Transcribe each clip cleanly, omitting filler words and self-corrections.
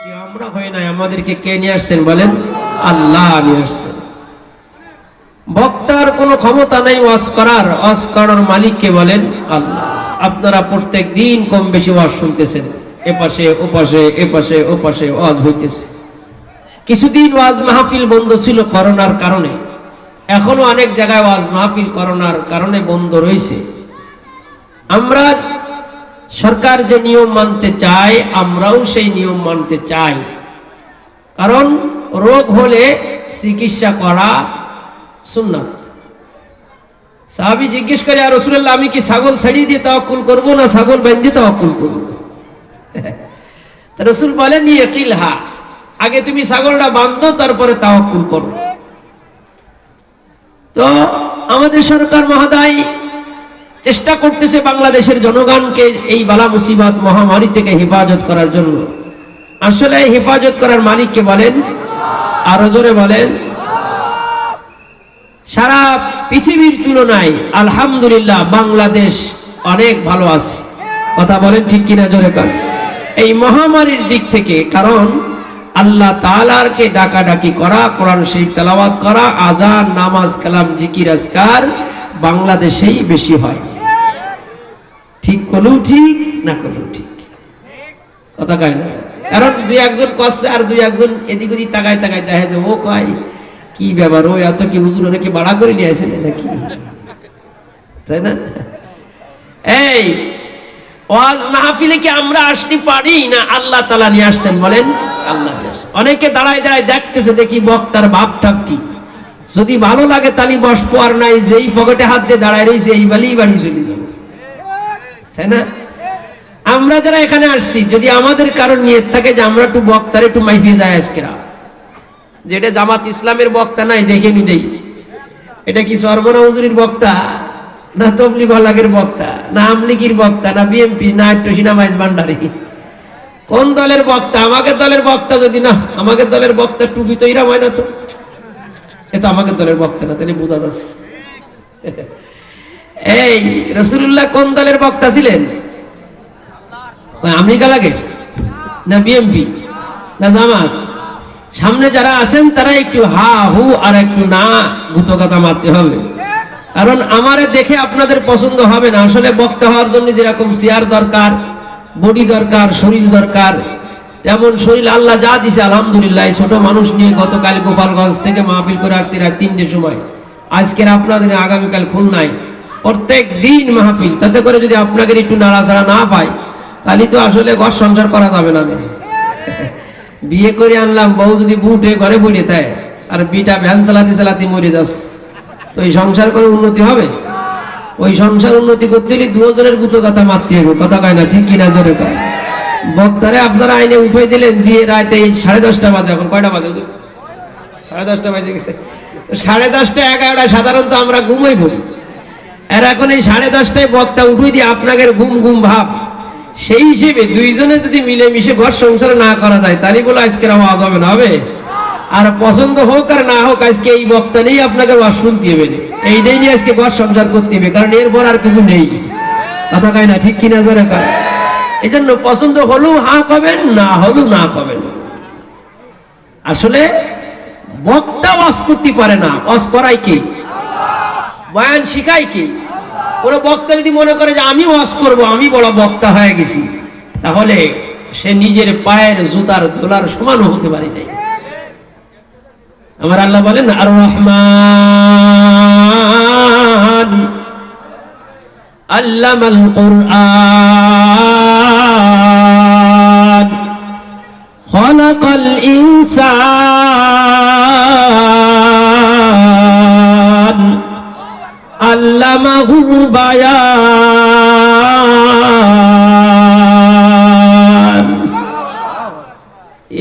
আমরা হয় না, আমাদেরকে কে নিয়ে আসছেন বলেন? আল্লাহ নিয়ে আসছেন। বক্তার কোনো ক্ষমতা নেই ওয়াজ করার, ওয়াজ করার মালিককে বলেন আল্লাহ। আপনারা প্রত্যেক দিন কম বেশি ওয়াজ শুনতেছেন, এপাশে ওপাশে এপাশে ওপাশে ওয়াজ হইতেছে। কিছুদিন ওয়াজ মাহফিল বন্ধ ছিল করোনার কারণে, এখনো অনেক জায়গায় ওয়াজ মাহফিল করোনার কারণে বন্ধ রয়েছে। আমরা সরকার যে নিয়ম মানতে চায়, আমরাও সেই নিয়ম মানতে চাই। কারণ রোগ হলে চিকিৎসা করা সুন্নাত। সাহাবী জিজ্ঞেস করে, আর রাসূলুল্লাহ, আমি কি ছাগল ছাড়িয়ে দিয়ে তাওয়াক্কুল করব না ছাগল বেঁধে তাওয়াক্কুল করব? রাসূল বলেন, ইয়াকিলহা, আগে তুমি ছাগলটা বাঁধো, তারপরে তাওয়াক্কুল করো। তো আমাদের সরকার মহোদয় চেষ্টা করতেছে বাংলাদেশের জনগণকে এই বালা মুসিবত মহামারী থেকে হেফাজত করার জন্য। আসলে হেফাজত করার মালিককে বলেন, আরো জোরে বলেন। সারা পৃথিবীর তুলনায় আলহামদুলিল্লাহ বাংলাদেশ অনেক ভালো আছে। কথা বলেন ঠিক কিনা, জোরে কর। এই মহামারীর দিক থেকে, কারণ আল্লাহ তাআলাকে ডাকাডাকি করা, কোরআন শরীফ তেলাওয়াত করা, আযান, নামাজ, কালাম, জিকির, আজকার বাংলাদেশেই বেশি হয়। ঠিক করলেও ঠিক, না করলেও ঠিক, কথা কয় না। কারণ দুই একজন কষ্ট আর দুই একজন এদিক ওদিক তাকায় তাকায় দেখা যায়, ও কয় কি ব্যাপার, ও এত কি হুজুর নাকি ভাড়া করে নিয়ে আসেন নাকি, তাই না? এই ওয়াজ মাহফিলে কি আমরা আসতে পারি না আল্লাহ তাআলা নিয়ে আসছেন বলেন? আল্লাহ নিয়ে আসছেন। অনেকে দাঁড়ায় দাঁড়ায় দেখতেছে, দেখি বক্তার ভাবটাপ কি, যদি ভালো লাগে তাহলে বসবো, আর নাই যেই পকেটে হাত দিয়ে দাঁড়ায় রয়েছে এই বালিই বাড়ি চলে যাবো, তাই না? আমরা যারা এখানে আসছি, যদি আমাদের কারণ নিয়ত থাকে যে আমরা একটু বক্তার একটু মাইফিয়ে যায় আজকেরা, যেটা জামাত ইসলামের বক্তা নাই দেখে নি দেই, এটা কি সরবনা হুজুরির বক্তা, না তবলিগ ওয়ালাগের বক্তা, না আমলিগির বক্তা, না বিএমপি, না একটু সিনামাইজ ভান্ডারি, কোন দলের বক্তা? আমাকে দলের বক্তা যদি না, আমাকে দলের বক্তা টুপি তো এরা হয় না, তো এ তো আমাকে দলের বক্তা না, তাহলে বোঝা যাচ্ছে। এই রাসূলুল্লাহ কোন দলের বক্তা ছিলেন? আমেরিকা লাগে না বিএমপি না জামাত? সামনে যারা আছেন তারা একটু হা হু আর একটু না গুতো কথা মারতে হবে, কারণ আমারে দেখে আপনাদের পছন্দ হবে না। আসলে বক্তা হওয়ার জন্য যেরকম চেয়ার দরকার, বডি দরকার, শরীর দরকার, তেমন শরীর আল্লাহ যা দিছে আলহামদুলিল্লাহ। ছোট মানুষ নিয়ে গতকাল গোপালগঞ্জ থেকে মাহফিল করে আসছি রাত 3টের সময়, আজকের আপনাদের আগামীকাল খুলনায় প্রত্যেক দিন মাহফিল। তাতে করে যদি আপনাদের একটু নাড়াচাড়া না পায়, তাহলে তো আসলে ঘর সংসার করা যাবে না। বিয়ে করে আনলাম, বউ যদি বুটে ঘরে পড়ে থাকে আর বিটা ভ্যান চালাতে চালাতে মরে যাচ্ছে, তো এই সংসার করে উন্নতি হবে? ওই সংসার উন্নতি করতে হলে দুজনের গুতো কথা মারতে হবে, কথা কয় না ঠিক কিনা, জোরে কয়। বক্তারে আপনারা আইনে উঠে দিলেন, দিয়ে রাতে 10:30 বাজে, এখন কয়টা বাজে? 10:30 বাজে গেছে। 10:30, 11টা সাধারণত আমরা ঘুমাই পড়ি, আর এখন এই 10:30টায় বক্তা উঠে দিয়ে আপনাদের ঘুম ঘুম ভাব। সেই হিসেবে দুইজনে যদি মিলেমিশে ঘর সংসার না করা যায়, তাহলে বলে আজকের আওয়াজ হবে না, হবে? আর পছন্দ হোক আর না হোক, আজকে এই বক্তা নেই, আপনাকে ওয়াজ শুনতে হবে, এইটাই নিয়ে আজকে ঘর সংসার করতে হবে, কারণ এরপর আর কিছু নেই, কথা কয় না ঠিক কিনা, জোরে কয়। এই জন্য পছন্দ হলেও হা কবেন, না হলেও না কবেন। আসলে বক্তা ওয়াজ করতে পারে না, ওয়াজ করাই কি? বয়ান শিখাই কি? কোন বক্তা যদি মনে করে যে আমি ওয়াজ করব, আমি বড় বক্তা হয়ে গেছি, তাহলে সে নিজের পায়ের জুতার দোলার সমানও হতে পারে নাই। আমার আল্লাহ বলেন, আর রহমান আল্লামাল কুরআন খালাকাল ইনসান আল্লামাহুল বায়ান।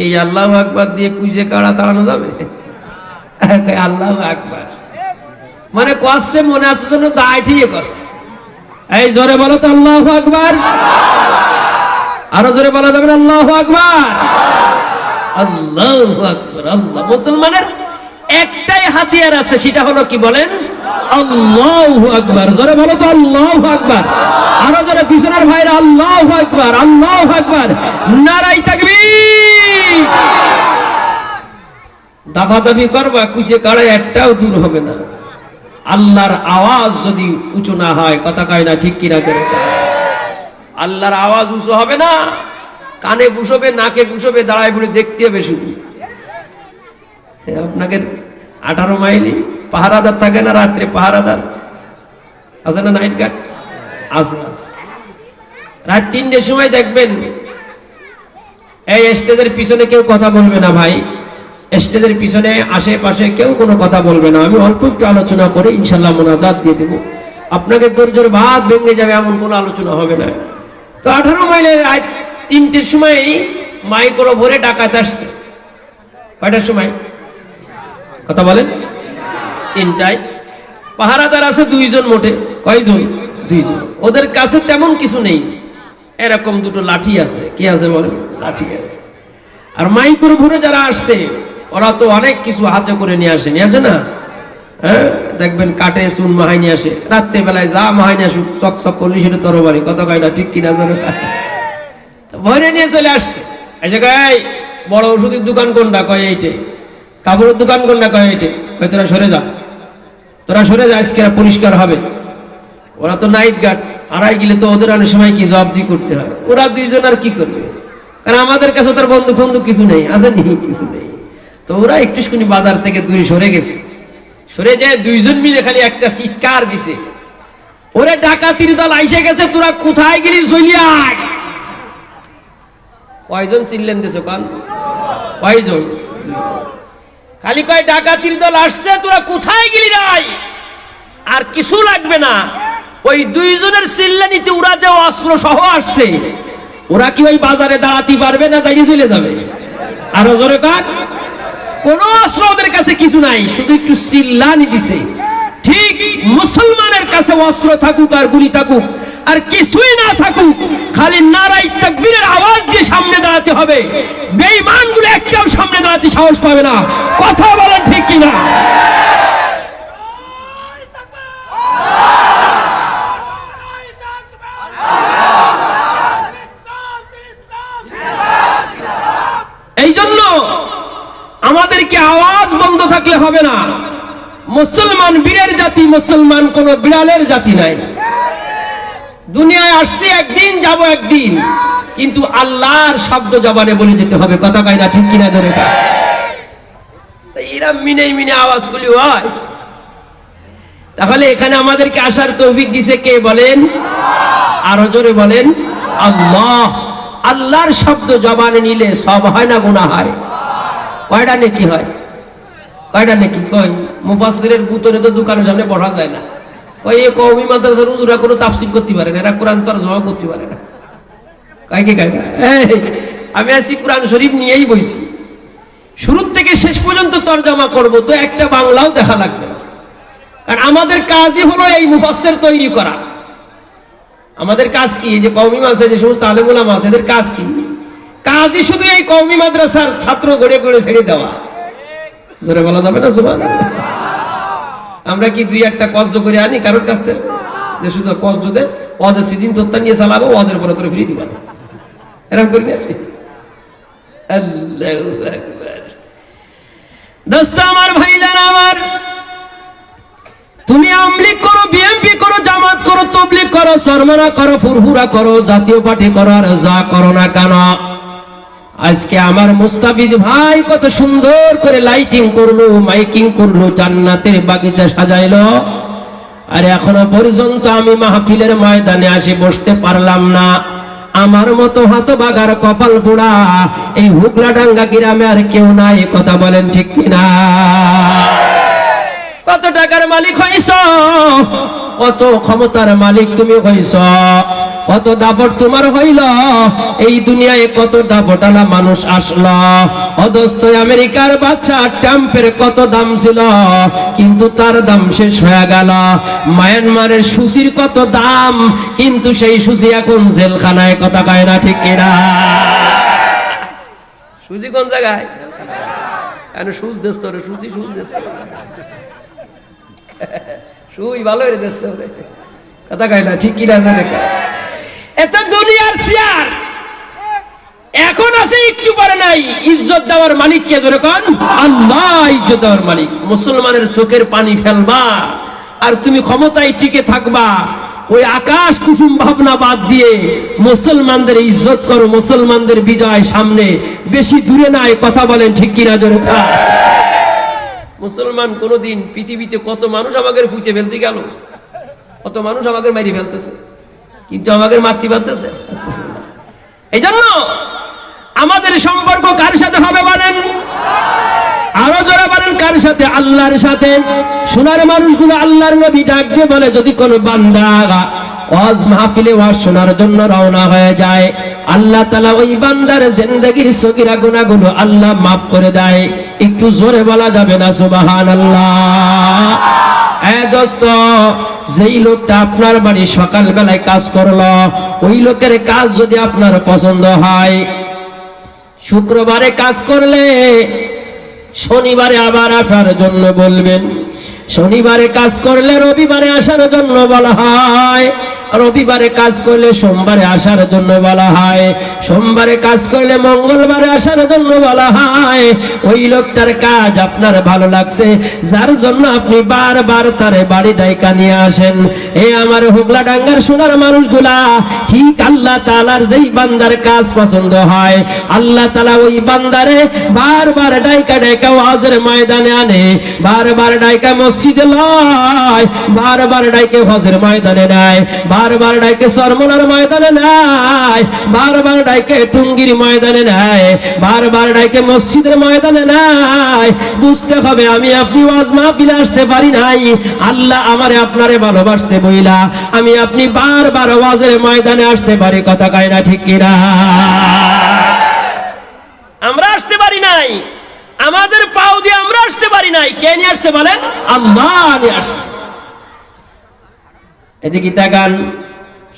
এই আল্লাহু আকবার দিয়ে কুইজে কাড়া তাড়ানো যাবে? আল্লাহু আকবার মানে কষ্টে মনে আছে যেন দায় ঠিক কষ্ট। এই জোরে বলো তো আল্লাহু আকবার, আরো জোরে বলা যাবে না আল্লাহু আকবার? আল্লাহু আকবার। আল্লাহ মুসলমানের একটাই হাতিয়ার আছে, সেটা হলো কি বলেন? আল্লাহু আকবার। জোরে বলো তো আল্লাহু আকবার, আরো জোরে পিছনের ভাইরা আল্লাহু আকবার, আল্লাহু আকবার, নারায়ে তাকবীর। দাফাদাফি করবা, কুচে কাড়ে একটাও দূর হবে না। আল্লাহর আওয়াজ যদি উঁচু না হয়, কথা কয় না ঠিক কিনা? আল্লাহর আওয়াজ উঁচু হবে না, কানে ঘুষবে, নাকে ঘুষবে, দাঁড়ায় পড়ে দেখতে হবে শুধু। আপনাকে 18 মাইলি পাহারাদার থাকে না, রাত্রে পাহারাদার আছে না, নাইট গার্ড আছে। রাত 3টের সময় দেখবেন এই স্টেজের পিছনে কেউ কথা বলবে না ভাই, স্টেজের পিছনে আশেপাশে কেউ কোনো কথা বলবে না। আমি অল্প একটু আলোচনা করে ইনশাল্লাহ মোনাজাত দিয়ে দেবো, আপনাকে ধৈর্যের ভাত ভেঙে যাবে, এমন কোনো আলোচনা হবে না। তো 18 মাইলের রাত 3টের সময় মাইক্রো ভরে ডাকাত আসছে। কয়টার সময় কথা বলেন? 3টায়। পাহারাদার আছে 2 জন মোটে। কয়জন? 2 জন। ওদের কাছে তেমন কিছু নেই, এরকম 2টো লাঠি আছে। কি আছে বলেন? লাঠি আছে। আর মাইক্রো ভরে যারা আসছে ওরা তো অনেক কিছু হাতে করে নিয়ে আসে না? হ্যাঁ, দেখবেন কাটে চুন মাহাই নিয়ে আসে, রাত্রে বেলায় যা মাহাই নিয়ে আসুক চকচক করলি সেটা তরবারি, কথা কয় না ঠিক কিনা? ভরে নিয়ে চলে আসছে। এই জায়গায় বড় ওষুধের দোকান কোনটা? কয় এইটে। কাপড়ের দোকান কোনটা? কয় এইটে। কয় তোরা সরে যা, তোরা সরে যা, আজকে পরিষ্কার হবে। ওরা তো নাইট গার্ড, আড়াই গেলে তো ওদের অনেক সময় কি জবাবদি করতে হয়। ওরা 2 জন আর কি করবে, কারণ আমাদের কাছে তার বন্দুক ফন্দুক কিছু নেই, আছে নি? কিছু নেই। তো ওরা একটুখানি বাজার থেকে দূরে সরে গেছে। সরে যায় 2 জন মিলে খালি একটা চিৎকার দিছে, ওরে ডাকাতির দল আইসে গেছে, তোরা কোথায় গেলি? চলিয়ে আয়। কয়জন চিল্লেন দিছে? কান কয়জন? খালি কয় ডাকাতির দল আসছে, তোরা কোথায় গেলি রাই? আর কিছু লাগবে না, ওই 2 জনের চিল্লানিতে ওরা যে অস্ত্র সহ আসছে, ওরা কি ওই বাজারে দাঁড়াতে পারবে না? যাইয়ে চলে যাবে। আরো জোরে কান। কোন অস্ত্র ওদের কাছে কিছু নাই, শুধু একটু চিল্লানি দিছে। ঠিক মুসলমানের কাছে অস্ত্র থাকুক আর গুলি থাকুক আর কিছুই না থাকুক, খালি নারায়ে তাকবীরের আওয়াজ দিয়ে সামনে দাঁড়াতে হবে। বেঈমানগুলো একটাও সামনে দাঁড়াতে সাহস পাবে না। কথা বলেন ঠিক কিনা? এই জন্য আমাদেরকে আওয়াজ বন্ধ থাকলে হবে না। মুসলমান বীরের জাতি, মুসলমান কোন বিড়ালের জাতি নাই। দুনিয়ায় আসছে একদিন, যাব একদিন, কিন্তু আল্লাহর শব্দ জবানে বলে যেতে হবে। কথা কয় না ঠিক কিনা? ধরে এরা মিনে আওয়াজগুলি হয়। তাহলে এখানে আমাদেরকে আসার তৌফিক দিছে কে বলেন? আরো জোরে বলেন আল্লাহ। আল্লাহর শব্দ জবানে নিলে সব হয় না গুনাহ হয়? কয়টা নেকি হয়? কয়টা নেকি? কয় মুফাসসিরের গুতরে তো দোকানের সামনে বসা যায় না। ওই কওমি মাদ্রাসার হুজুরা কোনো তাফসীর করতে পারে না, এরা কোরআন তরজমা করতে পারে না। কয় কি কয়? আমি আসি কোরআন শরীফ নিয়েই বইছি, শুরু থেকে শেষ পর্যন্ত তরজমা করব, তো একটা বাংলাও দেখা লাগবে না। কারণ আমাদের কাজই হলো এই মুফাসসির তৈরি করা। আমাদের কাজ কি? এই যে কওমি মাদ্রাসা, যে সমস্ত আলেম ওলামা আছে, এদের কাজ কি? কাজই শুধু এই কওমি মাদ্রাসার ছাত্র গড়ে গড়ে ছেড়ে দেওয়া। জোরে বলা যাবে না সুবহানাল্লাহ? আমরা কি 2-1টা কষ্ট করে আনি কারোর কাছ থেকে, যে শুধু কষ্ট দে ওয়াজের সিজন তোরটা নিয়ে চালাবো, ওয়াজের পরে তোরে ফ্রি দিবা, এরকম করে নিয়ে আসি? আল্লাহু আকবার। দোস্ত আমার, ভাইজান আমার, তুমি আমলিগ করো, বিএমপি করো, জামাত করো, তবলিগ করো, সরমানা করো, ফুরফুরা করো, জাতীয় পার্টি করো, আর যা করো না কেন, আজকে আমার মুস্তাফিজ ভাই কত সুন্দর করে লাইটিং করলো, মাইকিং করলো, জান্নাতের বাগিচা সাজাইলো, আর এখনো পর্যন্ত আমি মাহফিলের ময়দানে আসে বসতে পারলাম না। আমার মতো হতভাগার কপাল পোড়া এই হুগলাডাঙ্গা গ্রামে আর কেউ নাই। কথা বলেন ঠিক কিনা? কত টাকার মালিক হইছ, কত ক্ষমতার মালিক তুমি হইছ, কত দাপট তোমার হইল, এই দুনিয়ায় কত দাপটালা মানুষ আসলো। অদস্ত আমেরিকার বাচ্চা ট্রাম্পের কত দাম ছিল, কিন্তু তার দাম শেষ হয়ে গেল। মায়ানমারের সুচির কত দাম, কিন্তু সেই সুচি এখন জেলখানায়। কথা কয় না ঠিক কিনা? সুচি কোন জায়গায়? সুচ দেশ তো সুচি, সুচ দেশ সুই ভালো রে দেশ। কথা কয় না ঠিক কিনা? এত দুনিয়ার চেয়ার, এখন আছে একটু পরে নাই। ইজ্জত দেওয়ার মালিক কে? জোরে কোন আল্লাহ। ইজ্জত দেওয়ার মালিক। মুসলমানের চোখের পানি ফেলবা আর তুমি ক্ষমতায় টিকে থাকবা, ওই আকাশ কুসুম ভাবনা বাদ দিয়ে মুসলমানদের ইজ্জত করো। মুসলমানদের বিজয় সামনে, বেশি দূরে নাই। কথা বলেন ঠিক কিনা জোরে? মুসলমান কোনদিন পৃথিবীতে কত মানুষ আমাকে পুঁতে ফেলতে গেল, কত মানুষ আমাকে মারি ফেলতেছে, কিন্তু আমাকে মারতে পারতেছে। এই জন্য আমাদের সম্পর্ক কার সাথে হবে বলেন? আরো জোরে বলেন কার সাথে? আল্লাহর সাথে। সোনার মানুষগুলো আল্লাহর নবী ডাক দিয়ে বলে, যদি কোনো বান্দা ওয়াজ মাহফিলে ওয়াজ শোনার জন্য রওনা হয়ে যায়, আল্লাহ তাআলা ওই বান্দার জিন্দেগীর সগীরা গুনাহগুলো আল্লাহ মাফ করে দেয়। একটু জোরে বলা যাবে না সুবহানাল্লাহ? দোস্ত, যেই লোকটা আপনার বাড়ি সকাল বেলায় কাজ করলো, ওই লোকের কাজ যদি আপনার পছন্দ হয়, শুক্রবারে কাজ করলে শনিবারে আবার আসার জন্য বলবেন, শনিবারে কাজ করলে রবিবারে আসার জন্য বলা হয়, রবিবারে কাজ করলে সোমবারে আসার জন্য বলা হয়, সোমবারে কাজ করলে মঙ্গলবারে আসার জন্য বলা হয়। ওই লোকটার কাজ আপনার ভালো লাগছে, যার জন্য আপনি বারবার তার বাড়ি ডাইকা নিয়ে আসেন। এই আমার হুগলা ডাঙ্গার সোনার মানুষগুলা, ঠিক আল্লাহ তাআলার যেই বান্দার কাজ পছন্দ হয়, আল্লাহ তাআলা ওই বান্দারে বারবার ডাইকা ডাইকা ওয়াজের ময়দানে আনে, বারবার ডাইকা মসজিদে লয়, বারবার ডাইকে হজের ময়দানে নেয়, বারবার ডাইকে সরমনার ময়দানে নেয়, বারবার ডাইকে টুঙ্গির ময়দানে নেয়, বারবার ডাইকে মসজিদের ময়দানে নেয়। বুঝতে হবে আমি আপনি ওয়াজ মাহফিলে আসতে পারি নাই, আল্লাহ আমারে আপনারে ভালোবাসছে বইলা আমি আপনি বারবার ওয়াজের ময়দানে আসতে পারি। কথা কয় না ঠিক কিনা? আমরা আসতে পারি নাই, আমাদের পাও দিয়ে আমরা আসতে পারি নাই। কে নিয়ে আসছে বলেন? আল্লাহ নিয়ে আসছে। এদিকে তাকান,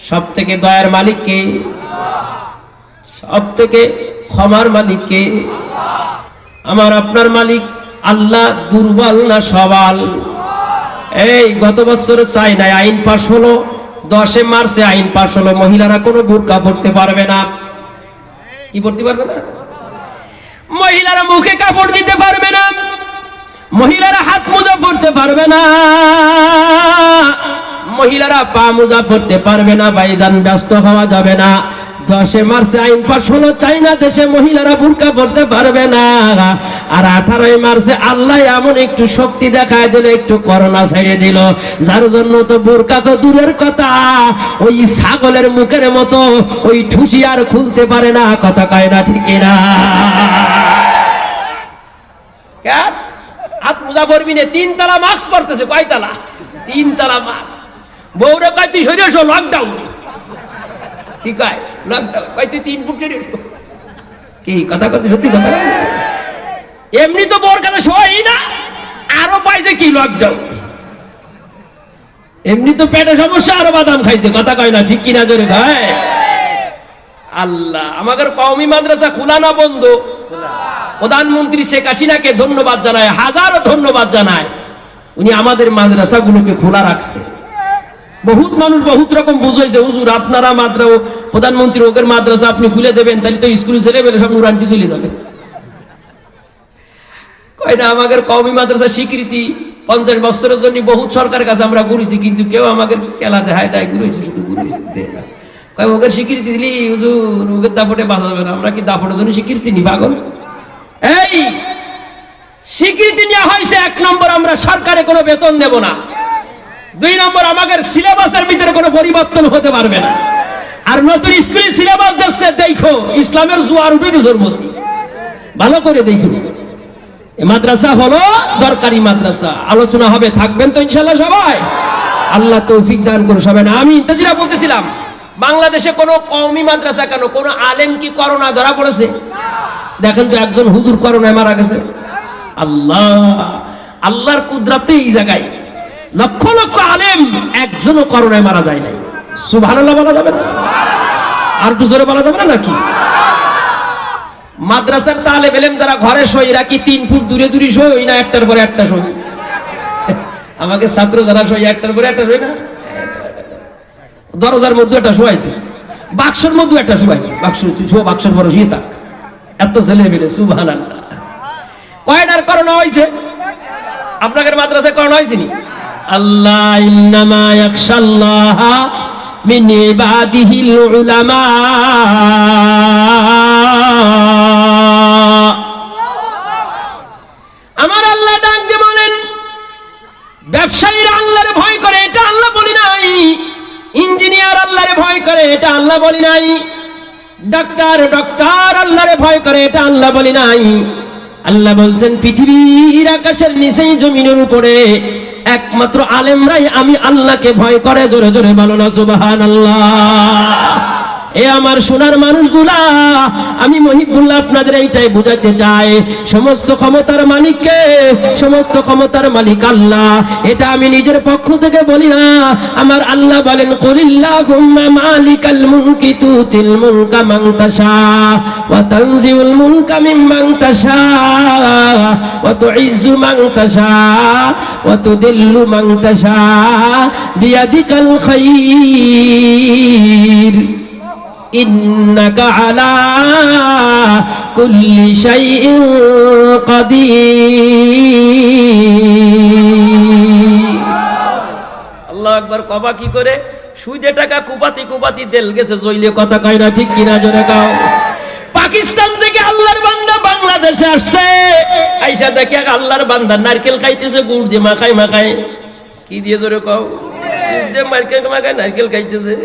সব থেকে দয়ার মালিক কে? সব থেকে ক্ষমার মালিক কে? আমার আপনার মালিক আল্লাহ। দুর্বল না সবল? এই গত বছর চায়নায় আইন পাশ হলো, 10 মার্চে আইন পাশ হলো, মহিলারা কোনো বুরকা পরতে পারবে না। কি পরতে পারবে না? মহিলারা মুখে কাপড় দিতে পারবে না, মহিলারা হাত মোজা পরতে পারবে না, মহিলারা পা মোজা পরতে পারবে না। ভাইজান, ব্যস্ত হওয়া যাবে না। 10 মার্চে আইন পাশ হলো, চাইনা দেশে মহিলারা বুরকা পরতে পারবে না। আর 18 মার্চে আল্লাহ এমন একটু শক্তি দেখায় দিল, একটু করোনা ছেড়ে দিল, যার জন্য তো বুরকা তো দূরের কথা, ওই ছাগলের মুখের মতো ওই ঠুসি আর খুলতে পারে না। কথা কয় না ঠিক না? হাত মোজা পরবি না, 3 তলা মাস্ক পরতেছে। কয় তলা? 3 তলা মাস্ক। বউরে কয় তুই সরে এসো, লকডাউন। কি কয়? লকডাউন। কয় তুই 3 ফুট সরে এসো। কি কথা কথা? সত্যি কথা। এমনি তো বউর কাছে শোয়ই না, আরো পাইছে কি লকডাউন। এমনি তো পেটে সমস্যা, আরো বাদাম খাইছে। কথা কয় না ঠিক কিনা জোরে কয়? আল্লাহ, আমাদের কওমি মাদ্রাসা খোলা না বন্ধ? প্রধানমন্ত্রী শেখ হাসিনাকে ধন্যবাদ জানায়, হাজারো ধন্যবাদ জানায়, উনি আমাদের মাদ্রাসাগুলোকে খোলা রাখছে। বহুত মানুষ বহুত রকম বুঝাইছে, হুজুর আপনারা মাদ্রাসা, প্রধানমন্ত্রী ওদের মাদ্রাসা আপনি খুলে দেবেন, তাহলে তো স্কুল ছেড়ে বেলে সব নুরান্টি চলে যাবে। কয় না, আমাদের কওমি মাদ্রাসা স্বীকৃতি 50 বছরের জন্য বহুত সরকারের কাছে আমরা ঘুরেছি, কিন্তু কেউ আমাদের খেলা দেখায় তাই ঘুরেছি, শুধু ঘুরেছি। কয় ওদের স্বীকৃতি দিলি হুজুর, ওদের দাপটে বাঁচাবে না। আমরা কি দাপটের জন্য স্বীকৃতি নি পাগল? এই স্বীকৃতি নেওয়া হয়েছে 1 নম্বর, আমরা সরকারে কোনো বেতন দেব না। 2 নম্বর, আমাদের সিলেবাসের ভিতরে কোনো পরিবর্তন হতে পারবে না। আর নতুন স্কুলে সিলেবাস দিচ্ছে, দেখো ইসলামের জোয়ার উঠে দিছর মধ্যে, ভালো করে দেখো। এই মাদ্রাসা হলো দরকারি মাদ্রাসা। আলোচনা হবে, থাকবেন তো ইনশাআল্লাহ সবাই? আল্লাহ তৌফিক দান করুন সবাই। আমি যেটা বলতেছিলাম, বাংলাদেশে কোনো কওমি মাদ্রাসা কেন, কোনো আলেম কি করোনা ধরা পড়েছে? দেখেন তো একজন হুজুর করোনায় মারা গেছে। আল্লাহর কুদরতে এই জায়গায় লক্ষ লক্ষ আলেম, একজনও করোনায় মারা যায় নাই। সুবহানাল্লাহ বলা যাবে না? আর একটু জোরে বলা যাবে না নাকি? মাদ্রাসার তালেব ইলম যারা ঘরে শোয়, এরা কি 3 ফুট দূরে দূরে শোয় না একটার পরে একটা শোয়? আমাকে ছাত্র যারা শোয় একটার পরে একটা শোয় না, দরজার মধ্যে একটা শোয়াইছে। বাক্সর মধ্যে একটা শুয়ে বাক্সর বড় শুয়ে থাক, এত ছেলে মিলে সুবহানাল্লাহ। কয়টার করোনা হয়েছে আপনাদের মাদ্রাসায়? করোনা হয়েছে নি? আল্লাহ ইন্নামা ইয়াখশাল্লাহ মিন ইবাদিহিল উলামা। আমার আল্লাহ ডাক দিয়ে বলেন ব্যবসায়ীরা আল্লাহর ভয় করে, এটা আল্লাহ বলি নাই। ইঞ্জিনিয়ার আল্লাহরে ভয় করে, এটা আল্লাহ বলি নাই। ডাক্তার আল্লাহরে ভয় করে, এটা আল্লাহ বলি নাই। আল্লাহ বলছেন পৃথিবীর আকাশের নিচেই জমিনের উপরে একমাত্র আলেমরাই আমি আল্লাহকে ভয় করে। জোরে জোরে বলো না সুবহানাল্লাহ। এ আমার সোনার মানুষগুলা, আমি মহিবুল্লাহ আপনাদের এইটাই বুঝাতে চাই, সমস্ত ক্ষমতার মালিককে, সমস্ত ক্ষমতার মালিক আল্লাহ। এটা আমি নিজের পক্ষ থেকে বলি না, আমার আল্লাহ বলেন কুলিল্লাহুম্মা মালিকাল মুলকি তুতিল মুলকা মান তাশা ওয়া তানজিউল মুলকা মিম্মান তাশা ওয়া তুইজ্জু মান তাশা ওয়া তুদিল্লু মান তাশা বিয়াদিকাল খায়র ইন্নাকা আলা কুল্লি শাইইন কাদির। আল্লাহু আকবার। কবা কি করে? সুদে টাকা কুপাতি তেল গেছে জইলে, কথা কয় না ঠিক কিনা? জোরে কাও। পাকিস্তান থেকে আল্লাহর বান্দা বাংলাদেশে আসছে, আইসা দেখে আল্লাহর বান্দা নারকেল খাইতেছে গুড় দিয়ে মাখায়। কি দিয়ে? জোরে কাও। নারকেল খাইতেছে।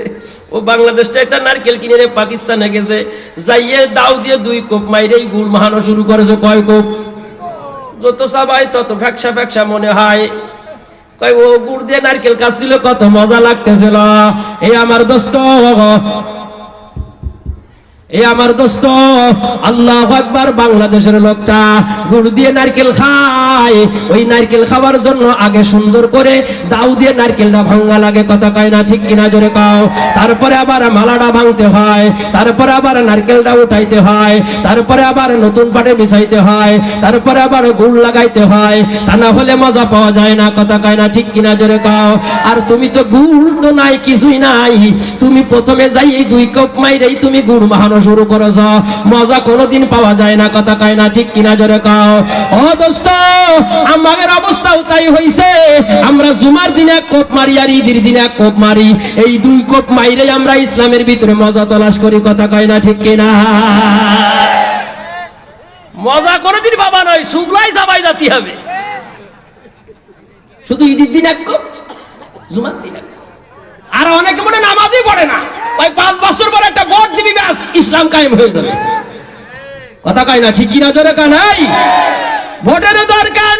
ও বাংলাদেশটা একটা নারকেল কিনে রে পাকিস্তানে গেছে, যাইয়ে দাও দিয়ে 2 কোপ মাইরে গুড় মাহানো শুরু করেছে। কয় কোপ? যত চাবাই তত ফ্যাকসা মনে হয়। কয় ও গুড় দিয়ে নারকেল খাচ্ছিল, কত মজা লাগতেছিল। এই আমার দোস্ত আল্লাহু আকবার, বাংলাদেশের লোকটা গুড় দিয়ে নারকেল খায়। ওই নারকেল খাওয়ার জন্য আগে সুন্দর করে দাও দিয়ে নারকেলটা ভাঙা লাগে, কথা কয় না ঠিক কিনা? জোরে কাও। তারপরে আবার মালাটা ভাঙতে হয়, তারপরে আবার নারকেলটা উঠাইতে হয়, তারপরে আবার নতুন পাটে মিশাইতে হয়, তারপরে আবার গুড় লাগাইতে হয়, তা না হলে মজা পাওয়া যায় না, কথা কয় না ঠিক কিনা? জোরে কাও। আর তুমি তো গুড় তো নাই, কিছুই নাই, তুমি প্রথমে যাই এই 2 কোপ মাইরেই তুমি গুড় মাহানো শুরু করেছ, মজা কোনোদিন পাওয়া যায় না, কথা কয় না ঠিক কিনা? জোরে কাও। ও দোস্ত, আমাদের অবস্থাও তাই হইছে। আমরা জুমার দিনে 1 কোপ মারি আর ঈদের দিনে 1 কোপ মারি। এই 2 কোপ মাইরে আমরা ইসলামের ভিতরে মজা তলাশ করি, কথা কয় না ঠিক কিনা? মজা কোনোদিন পাবা নয়, শুকলাই চাবাই যাতে হবে। শুধু ঈদের দিন 1 কোপ, জুমার দিন 1 কোপ। আর অনেকে মনে নামাজই পড়ে না, ওই 5 বছর পর একটা ভোট দিবি, ব্যাস ইসলাম কায়েম হয়ে যাবে, কথা কয় না ঠিক কিনা? জোরে কয় নাই? ভোটের দরকার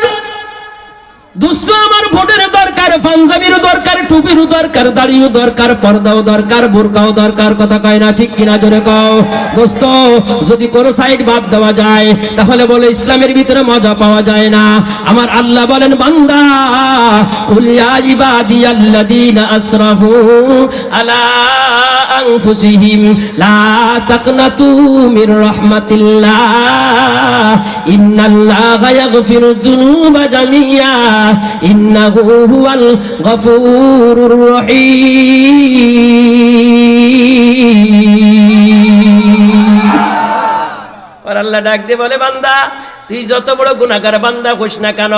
দোস্ত আমার, ভোটের দরকার, পাঞ্জাবিরও দরকার, টুপিরও দরকার, দাড়িও দরকার, পর্দাও দরকার, বোরকাও দরকার, কথা কয় না ঠিক কিনা? জোরে কও। দোস্ত যদি কোনো সাইড বাদ দেওয়া যায় তাহলে বলে ইসলামের ভিতরে মজা পাওয়া যায় না। আমার আল্লাহ বলেন বান্দা কুল ইয়া ইবাদিয়াল্লাযীনা আসরাফু আলা আনফুসিহিম লা তাকনাতু মির রাহমাতিল্লাহ ইন্নাল্লাহা ইয়াগফিরুদ যুনুবা জামিআ ইন্নাহু হুয়াল গফুরুর রহিম। আর আল্লাহ ডাক দিয়ে বলে বান্দা তুই যত বড় গুনাহগার বান্দা হোস না কেন,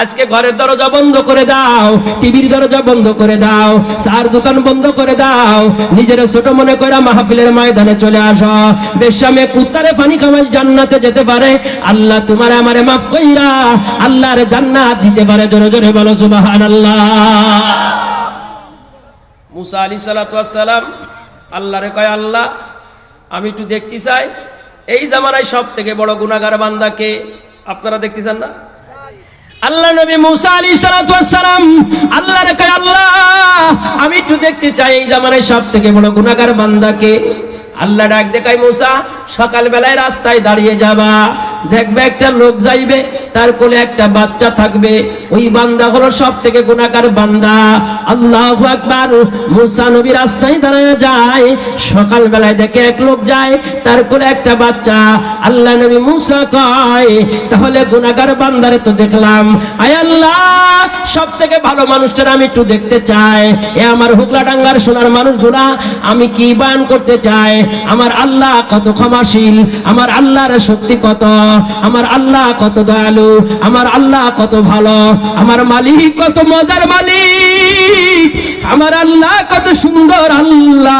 আজকে ঘরের দরজা বন্ধ করে দাও, টিভির দরজা বন্ধ করে দাও, চার দোকান বন্ধ করে দাও, নিজের ছোট মনে করে মাহফিলের ময়দানে চলে আসো। বেশ্যামে কুত্তারে পানি খাওয়াই জান্নাতে যেতে পারে, আল্লাহ তোমার আমারে মাফ কইরা আল্লাহর জান্নাত দিতে পারে। জোরে জোরে বলো সুবহানাল্লাহ। মুসা আলাইহিস সালাতু ওয়াস সালাম আল্লাহরে কয় আল্লাহ আমি একটু দেখতে চাই এই জামানায় সব থেকে বড় গুনাহগার বান্দা কে? আপনারা দেখতে চান না? আল্লাহ নবী মুসা আলাইহিস সালাতু ওয়াস সালাম আল্লাহরে কয় আল্লাহ আমি একটু দেখতে চাই এই জামানায় সব থেকে বড় গুনাহগার বান্দা কে? আল্লাহ ডাক দেখায় মুসা সকাল বেলায় রাস্তায় দাঁড়িয়ে যাবা, দেখবে একটা লোক যাইবে তার কোলে একটা বাচ্চা থাকবে। ওই বান্দা হলো সব থেকে গুনাহগার বান্দা। আল্লাহু আকবার। মুসা নবী রাস্তায় দাঁড়ায় যায়, সকাল বেলায় দেখে এক লোক যায়, তার কোলে একটা বাচ্চা। আল্লাহ নবী মুসা কয়, তাহলে গুনাহগার বান্দারে তো দেখলাম, আয় আল্লাহ সব থেকে ভালো মানুষটার আমি একটু দেখতে চাই। এ আমার হুগলাডাঙ্গার সোনার মানুষগুলা, আমি কি বয়ান করতে চাই, আমার আল্লাহ কত ক্ষমাশীল, আমার আল্লাহর শক্তি কত, আমার আল্লাহ কত দয়ালু, আমার আল্লাহ কত ভালো, আমার মালিক কত মজার মালিক, আমার আল্লাহ কত সুন্দর আল্লাহ।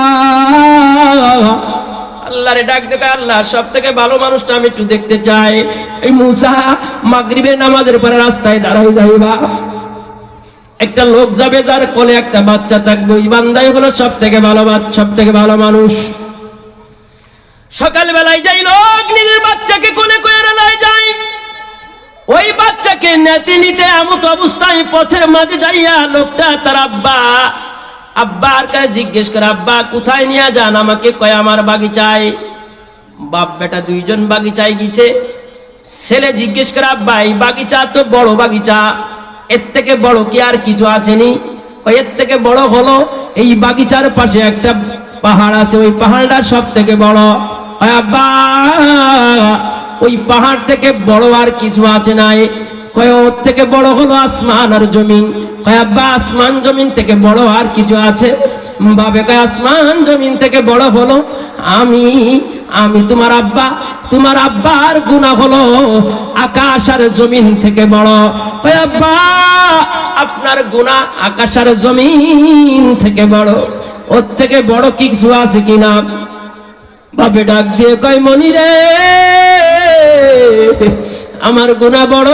আল্লাহরে ডাক দেবে, আল্লাহ সব থেকে ভালো মানুষটা আমি একটু দেখতে চাই। এই মুসা মাগরিবের নামাজের পরে রাস্তায় দাঁড়াই যাইবা, একটা লোক যাবে যার কোলে একটা বাচ্চা থাকবে। ওই বান্দাই হলো সব থেকে ভালো সব থেকে ভালো মানুষ। সকাল বেলায় যাই লোক নিজের বাচ্চাকে কোলে করে রেলায় যায়। ওই বাচ্চাকে নেতে নিতে এমত অবস্থায় পথের মাঝে যাইয়া লোকটা তার আব্বার কাছে জিজ্ঞেস করে, আব্বা কোথায় নিয়ে যান আমাকে? কয় আমার বাগিচায়। বাপ বেটা দুইজন বাগিচায় গিয়েছে। ছেলে জিজ্ঞেস করে, আব্বা এই বাগিচা তো বড় বাগিচা, এর থেকে বড় কি আর কিছু আছেনি? এর থেকে বড় হলো এই বাগিচার পাশে একটা পাহাড় আছে, ওই পাহাড়টা সব থেকে বড়। আব্বা ওই পাহাড় থেকে বড় আর কিছু আছে নাই? কয় ওর থেকে বড় হলো আসমান আর জমিন। কয় আব্বা আসমান জমিন থেকে বড় আর কিছু আছে? বাবে কয় আসমান জমিন থেকে বড় হলো আমি তোমার আব্বা, তোমার আব্বার গুনাহ হলো আকাশ আর জমিন থেকে বড়। কয় আব্বা আপনার গুনাহ আকাশ আর জমিন থেকে বড়, ওর থেকে বড় কিছু আছে কিনা? বাপে ডাক দিয়ে কয়, মনি রে আমার গুনাহ বড়,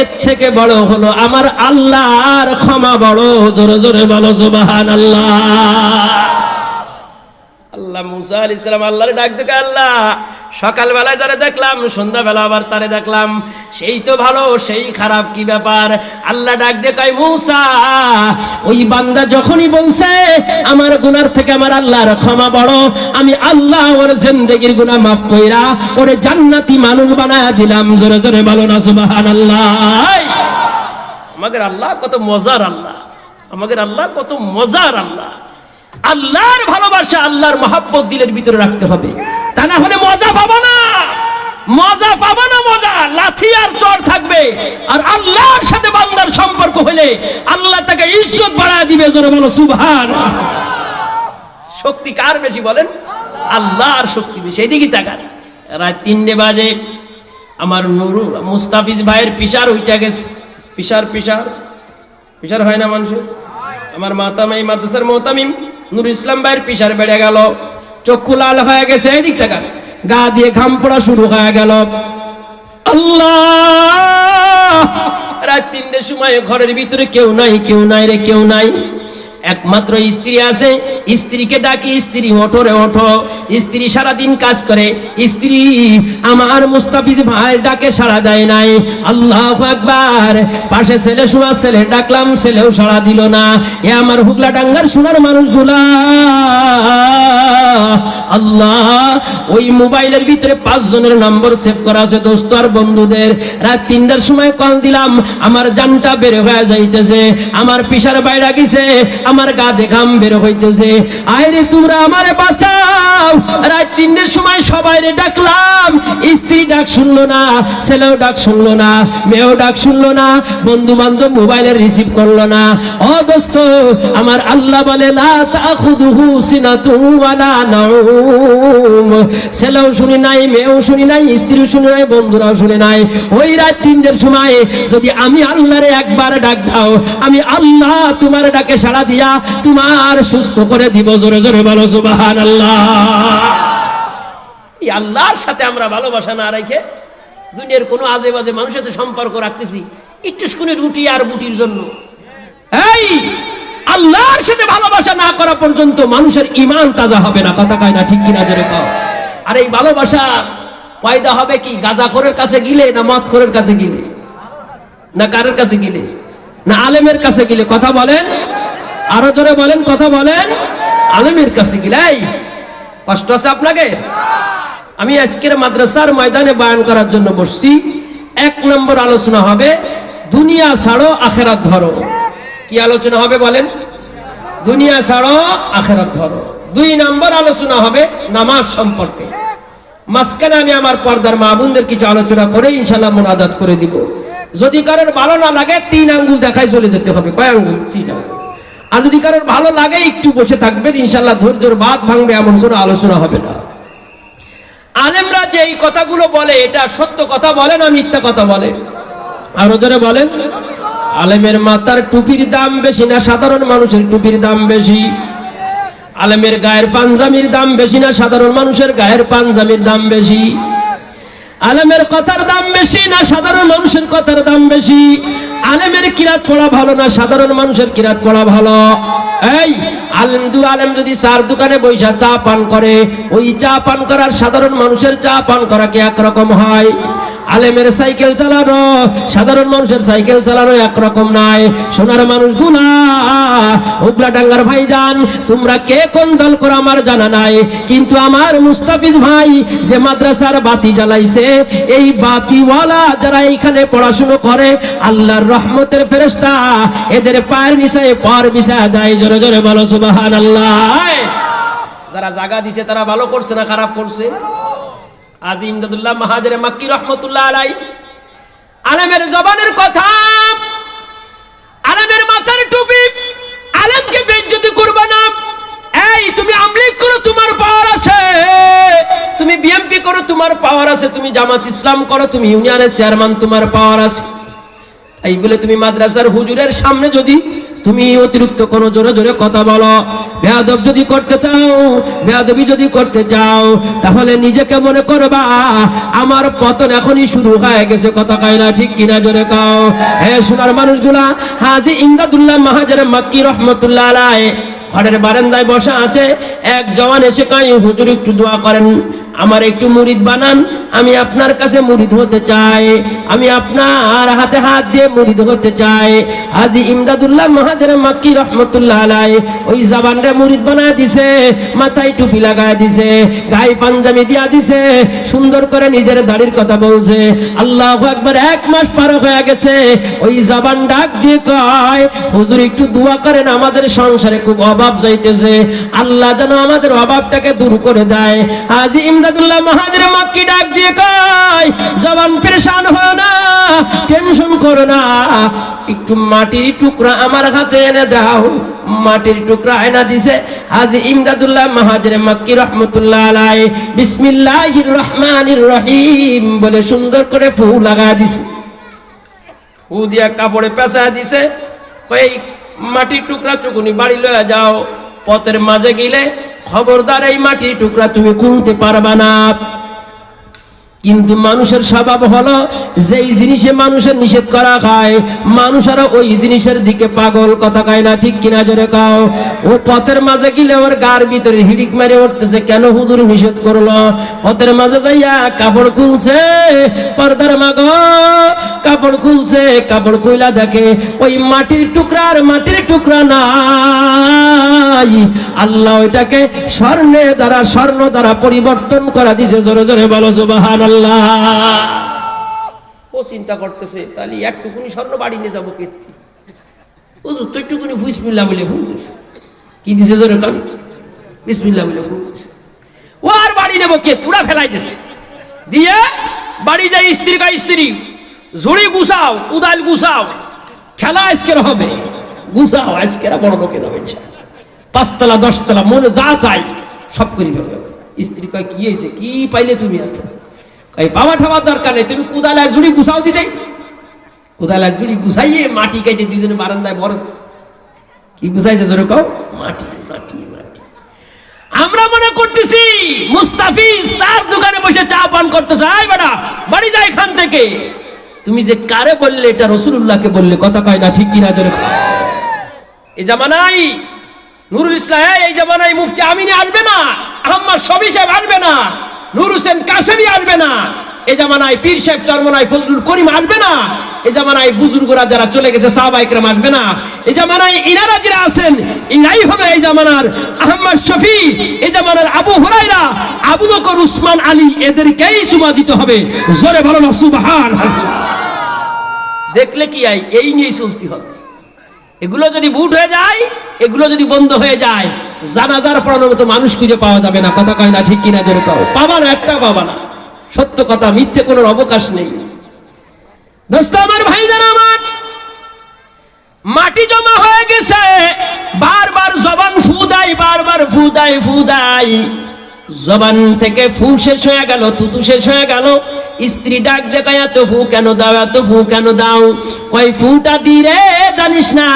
এর থেকে বড় হলো আমার আল্লাহর ক্ষমা বড়। জোরে জোরে বলো সুবহানাল্লাহ। আল্লাহ মুসা আলাইহিস সালাম আল্লাহরে ডাক দিয়ে, আল্লাহ সকালবেলায় যারা দেখলাম, সন্ধ্যাবেলা আবার তারে দেখলাম, সেই তো ভালো সেই খারাপ, কি ব্যাপার? আল্লাহ ডাক দিয়ে কয়, মুসা ওই বান্দা যখনই বলছে আমার গুনার থেকে আমার আল্লাহর ক্ষমা বড়, আমি আল্লাহ ওর জিন্দেগির গুনাহ মাফ কইরা ওরে জান্নাতি মানুষ বানায়া দিলাম। জোরে জোরে বলো না সুবহানাল্লাহ। আমাদের আল্লাহ কত মজার আল্লাহ, আমাদের আল্লাহ কত মজার আল্লাহ। আল্লাহর ভালোবাসা, আল্লাহর মহব্বত দিলের ভিতরে রাখতে হবে, তা না হলে মজা পাবো না, মজা পাবো না। মজা লাথি আর চড় থাকবে। আর আল্লাহর সাথে বান্দার সম্পর্ক হলে আল্লাহ তাকে ইজ্জত বাড়ায় দিবে। জোরে বলো সুবহানাল্লাহ। শক্তি কার বেশি বলেন? আল্লাহর শক্তি বেশি। এদিকে তাকান, রাত 3টে বাজে আমার নুরু মুস্তাফিজ ভাইয়ের পিসার উইটা গেছে। পিসার হয় না মানুষের? আমার মাতামাই মাদ্রাসার মোহতামিম নুরুল ইসলাম ভাইয়ের পিসার বেড়ে গেল, চক্ষু লাল হয়ে গেছে। এদিক থেকে গা দিয়ে ঘাম পড়া শুরু হয়ে গেল। আল্লাহ রাত 3টের সময় ঘরের ভিতরে কেউ নাই রে, কেউ নাই। একমাত্র স্ত্রী আছে। স্ত্রীকে ডাকি, স্ত্রী ওঠো রে ওঠো। স্ত্রী সারাদিন কাজ করে, স্ত্রী আমার মুস্তাফিজ ভাইয়ের ডাকে সাড়া দেয় নাই। আল্লাহু আকবার। পাশে ছেলে শোয়া, ছেলে ডাকলাম, ছেলেও সাড়া দিল না। এ আমার হুগলাডাঙ্গার সোনার মানুষগুলা, আল্লাহ ওই মোবাইলের ভিতরে 5 জনের নম্বর সেভ করা আছে, দোস্ত আর বন্ধুদের। রাত 3টার সময় কল দিলাম, আমার জানটা বের হয়ে যাইতেছে, আমার পিসার বাইরে গেছে, আমার গা দেখাম বের হইতেছে। আইরে তোমরা আমারে বাঁচাও। রাত 3টার সময় সবাইরে ডাকলাম, স্ত্রী ডাক শুনলো না, ছেলেও ডাক শুনলো না, মেয়েও ডাক শুনলো না, বন্ধু বান্ধব মোবাইলে রিসিভ করলো না। ও দোস্ত আমার আল্লাহ বলে, লা তাখুযুহু সিনাতুন ওয়ালা নাউম। ছেলেও শুনি নাই, মেয়েও শুনি নাই, স্ত্রীও শুনি নাই, বন্ধুরাও শুনি নাই। ওই রাত 3টার সময় যদি আমি আল্লাহরে একবার ডাক দাও, আমি আল্লাহ তোমার ডাকে সাড়া দিয়া তোমার সুস্থ করে দিব। জোরে জোরে বলো সুবহানাল্লাহ। এই আল্লাহর সাথে আমরা ভালোবাসা না রেখে দুনিয়ার কোনো আজে বাজে মানুষের সাথে সম্পর্ক রাখতেছি একটু শুনে রুটি আর বুটির জন্য। এই আল্লাহর সাথে ভালোবাসা না করা পর্যন্ত মানুষের ঈমান তাজা হবে না। কথা কয় না, ঠিক কিনা জোরে কও। আর এই ভালোবাসা পয়দা হবে কি? গাঁজাখোরের কাছে গিলে, না মদখোরের কাছে গিলে, না কারের কাছে গিলে, না আলেমের কাছে গিলে? কথা বলেন, আরো জোরে বলেন, কথা বলেন। আলেমের কাছে গিলে। এই কষ্ট আছে আপনাকে? আমি আজকের মাদ্রাসার ময়দানে বয়ান করার জন্য বসছি। এক নম্বর আলোচনা হবে দুনিয়া ছাড়ো আখেরাত ধরো। কি আলোচনা হবে বলেন? দুনিয়া ছাড়ো আখেরাত ধরো। 2 নম্বর আলোচনা হবে নামাজ সম্পর্কে। মাঝখানে আমি আমার পর্দার মা বোনদের কিছু আলোচনা করে ইনশাআল্লাহ মুনাজাত করে দিব। যদি কারোর ভালো না লাগে 3 আঙ্গুল দেখায় চলে যেতে হবে। কয় আঙ্গুল? 3 আঙ্গুল। আর যদি কারোর ভালো লাগে একটু বসে থাকবেন, ইনশাআল্লাহ ধৈর্যের বাঁধ ভাঙবে, এমন কোনো আলোচনা হবে না। আলেমরা যে এই কথাগুলো বলে এটা সত্য কথা বলে না মিথ্যা কথা বলে? আরো জোরে বলেন। আলেমের মাথার টুপির দাম বেশি না সাধারণ মানুষের টুপির দাম বেশি? আলেমের গায়ের পাঞ্জাবির দাম বেশি না সাধারণ মানুষের গায়ের পাঞ্জাবির দাম বেশি? আলেমের কথার দাম বেশি না সাধারণ মানুষের কথার দাম বেশি? আলেমের কিরাত পড়া ভালো না সাধারণ মানুষের কিরাত পড়া ভালো? এই আলেম যদি চার দোকানে বৈশা চা পান করে, ওই চা পান করার সাধারণ মানুষের চা পান করা কি একরকম হয়? আলেমের সাইকেল চালানো সাধারণ মানুষের সাইকেল চালানো একরকম নাই। সোনার মানুষগুলা হুবলাডাঙ্গার ভাইজান, তোমরা কে কোন দল করো আমার জানা নাই, কিন্তু আমার মুস্তাফিজ ভাই যে মাদ্রাসার বাতি জ্বালাইছে, এই বাতিওয়ালা যারা এইখানে পড়াশুনো করে আল্লাহর রহমতের ফেরেশতা এদের পায়ের নিচে পার বিছায়া দেয়। জোরে জোরে বলো সুবহানাল্লাহ। যারা জায়গা দিছে তারা ভালো করছে না খারাপ করছে? আজি ইমদাদুল্লাহ মাহাজেরে মাক্কি রহমতুল্লাহ আলাই আলেমের জবানের কথা, আলেমের মাথার টুপি, আলেমকে বেইজ্জতি করবে না। এই তুমি আমলিগ করো তোমার পাওয়ার আছে, তুমি বিএমপি করো তোমার পাওয়ার আছে, তুমি জামাত ইসলাম করো, তুমি ইউনিয়নের চেয়ারম্যান তোমার পাওয়ার আছে। এই বলে তুমি মাদ্রাসার হুজুরের সামনে যদি তুমি অতিরিক্ত কোনো জোরে জোরে কথা বলো, বেয়াদব যদি করতে চাও, বেয়াদবি যদি করতে চাও, তাহলে নিজেকে মনে করবা আমার পতন এখনই শুরু হয়ে গেছে। কথা কয় না ঠিক কিনা? জোরে কও। হে সোনার মানুষগুলা, হাজী ইমদাদুল্লাহ মাহাজের মাক্কি রহমতুল্লাহ আলাই ঘরের বারান্দায় বসা আছে। এক জওয়ান এসে কয়, হুজুর একটু দোয়া করেন, আমার একটু মুরিদ বানান, আমি আপনার কাছে মুরিদ হতে চাই, আমি আপনার হাতে হাত দিয়ে মুরিদ হতে চাই। হাজী ইমদাদুল্লাহ মাহাজের মাক্কি রহমতুল্লাহ আলাই ওই জবানরে মুরিদ বানায় দিছে, মাথায় টুপি লাগায় দিছে, গায়ে পাঞ্জাবি দিয়া দিছে, সুন্দর করে নিজের দাড়ির কথা বলছে। আল্লাহু আকবার। 1 মাস পার হয়ে গেছে, ওই জবান ডাক দিয়ে কয়, হুজুর একটু দোয়া করেন, আমাদের সংসারে খুব অভাব যাইতেছে, আল্লাহ যেন আমাদের অভাবটাকে দূর করে দেয়। হাজী ইমদাদুল্লাহ মাহাজের মাক্কি ডাক দিয়ে কয়, জবান পেরেশান হয় না, টেনশন করো না, একটু মাটির টুকরা আমার হাতে এনে দাও। মাটির টুকরা এনে দিছে। হাজী ইমদাদুল্লাহ মাহাজের মাক্কি রহমতুল্লাহ আলাই বিসমিল্লাহির রহমানির রহিম বলে সুন্দর করে ফু লাগা দিছে, ফু দিয়া কাপড়ে পেঁচা দিছে। এই মাটির টুকরা চুকুনি বাড়ি লয়ে যাও, পথের মাঝে গেলে খবরদার এই মাটির টুকরা তুমি কুনতে পারবা না। কিন্তু মানুষের স্বভাব হলো যেই জিনিসে মানুষের নিষেধ করা হয় মানুষেরা ওই জিনিসের দিকে পাগল। কথা কয় না ঠিক কিনা? জোরে কও। ও পথের মাঝে গেলে ওর গার ভিতরে হিড়িক মেরে উঠতেছে, কেন হুজুর নিষেধ করলো? পথের মাঝে যাইয়া কাপড় খুলছে, পর্দার মাগ কাপড় খুলছে, কাপড় খুইলা দেখে ওই মাটির টুকরার মাটির টুকরা নাই, আল্লাহ ওইটাকে স্বর্ণ দ্বারা পরিবর্তন করা দিছে। জোরে জোরে বলো সুবহানাল্লাহ। ও চিন্তা করতেছে, তাহলে একটুকুনি স্বর্ণ বাড়ি নিয়ে যাবো কেতি, হুজুর তো একটুকুনি বিসমিল্লাহ বলে ফুলতেছে। কি দিছে? জোরে কান, বিসমিল্লাহ বলে ফুলতেছে। ও আর বাড়ি নেবো কে, তুড়া ফেলাই দিছে। দিয়ে বাড়ি যাই স্ত্রী কা স্ত্রী, ঝুড়ি গুছাও, কুদাল গুছাও, খেলা আজকের হবে, গুছাও আজকের বড় লোকে যাবে, 5 তলা 10 তলা মনে যা চাই সব করি ফেলবে। স্ত্রী কয়, কি হয়েছে, কি পাইলে তুমি এত? কয়, বাবা ঠাবার দরকার নেই, তুমি কুদাল এক ঝুড়ি গুছাও দিতে। কোদাল এক ঝুড়ি গুছাইয়ে মাটি কেটে দুজনে বারান্দায় বরস। কি গুছাইছে জোরে কও? মাটি মাটি মাটি। আমরা মনে করতেছি মুস্তাফিজ চার দোকানে বসে চা পান করতেছে, আয় বেটা বাড়ি যায় এখান থেকে। তুমি যে কারে বললে এটা রাসূলুল্লাহকে বললে, কথা কয় না ঠিক কিনা জোরে? এই জামানায় নুরুল ইসলাম, এই জামানায় মুফতি আমিনী আসবে না, আহমদ শফি সাহেব আসবে না, নূর হোসেন কাশেমি আসবে না, এই জামানায় পীর সাহেব চরমনায় ফজলুল করিম আসবে না, এই জামানায় বুজুর্গরা যারা চলে গেছে সাহাবা ইকরাম আসবে না, এই জামানায় ইনারা যারা আছেন ইনাই হবে এই জামানার আহমদ শফি, এই জামানার আবু হুরায়রা, আবু বকর, উসমান, আলী, এদেরকেই চুমা দিতে হবে। জোরে বলো না সুবহানাল্লাহ। দেখলে কি আই, এই নিয়েই চলতে হবে। এগুলো যদি বুট হয়ে যায়, এগুলো যদি বন্ধ হয়ে যায়, জানাজার পড়ানোর মতো মানুষ খুঁজে পাওয়া যাবে না। কথা কয় না ঠিক কিনা জোরে পাও, পাবা না, একটা পাবা না। সত্য কথা, মিথ্যে কোনো অবকাশ নেই। দোস্ত আমার, ভাইজান আমার, মাটি জমা হয়ে গেছে, বারবার জবান ফুদাই, বারবার ফুদাই ফুদাই, জবান থেকে ফু শেষ হয়ে গেল, থুতু শেষ হয়ে গেল। স্ত্রী ডাক দেখায়, এত ফু কেন দাও, এত ফু কেন দাও? কই ফুটা দিরে জানিস না?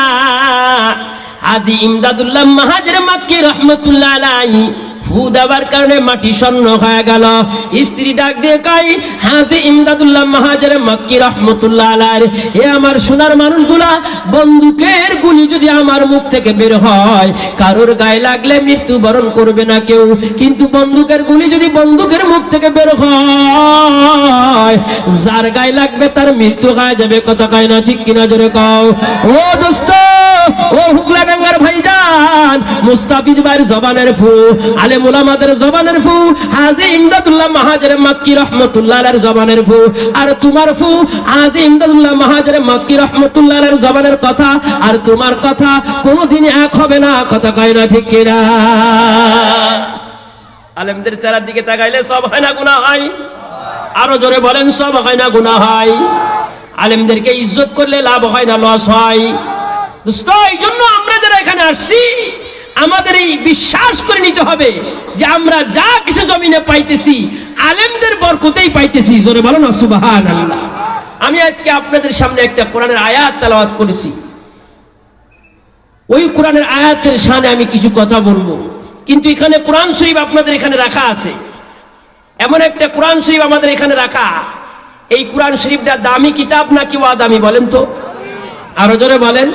হাজী ইমদাদুল্লাহ মাহাজির মাক্কি রহমতুল্লাহ আলাইহি ফু দেওয়ার কারণে মাটি শূন্য হয়ে গেল। স্ত্রী ডাক দিয়ে কয়, হাজী ইমদাদুল্লাহ মাহাজির মাক্কি রহমতুল্লাহ আলাইহি, হে আমার সোনার মানুষগুলা, বন্দুকের গুলি যদি আমার মুখ থেকে বের হয়, কারোর গায়ে লাগলে মৃত্যুবরণ করবে না কেউ, কিন্তু বন্দুকের গুলি যদি বন্দুকের মুখ থেকে বের হয়, যার গায়ে লাগবে তার মৃত্যু হয়ে যাবে। কথা কয় না ঠিক কিনা জোরে কও। ও দোস্ত, ও হুগলাডাঙ্গার ভাইজান, মুস্তাফিজ ভাইয়ের জবানের ফু, আলেম উলামাদের জবানের ফু, হাজী ইমদাদুল্লাহ মাহাজির মাক্কি রহমতুল্লাহ আলাইহির জবানের ফু, আর তোমার ফু, হাজী ইমদাদুল্লাহ মাহাজির মাক্কি রহমতুল্লাহ আলাইহির জবানের কথা আর তোমার কথা কোনোদিন এক হবে না। কথা কয় না ঠিক কিনা? আলেমদের চেহারার দিকে তাকাইলে সব হয় না গুনাহ হয়? আরো জোরে বলেন, সব হয় না গুনাহ হয়? আলেমদেরকে ইজ্জত করলে লাভ হয় না লস হয়? দোস্ত, এই জন্য আমরা যারা এখানে আসছি, আমাদের এই বিশ্বাস করে নিতে হবে যে আমরা যা কিছু জমিনে পাইতেছি আলেমদের বরকতেই পাইতেছি। জোরে বলো না সুবহানাল্লাহ। আমি আজকে আপনাদের সামনে একটা কোরআনের আয়াত তেলাওয়াত করেছি। ওই কোরআনের আয়াতের শানে আমি কিছু কথা বলবো, কিন্তু এখানে কোরআন শরীফ আপনাদের এখানে রাখা আছে। এমন একটা কোরআন শরীফ আমাদের এখানে রাখা, এই কোরআন শরীফটা দামি কিতাব নাকি ওয়াদামি বলেন তো? আরো জোরে বলেন।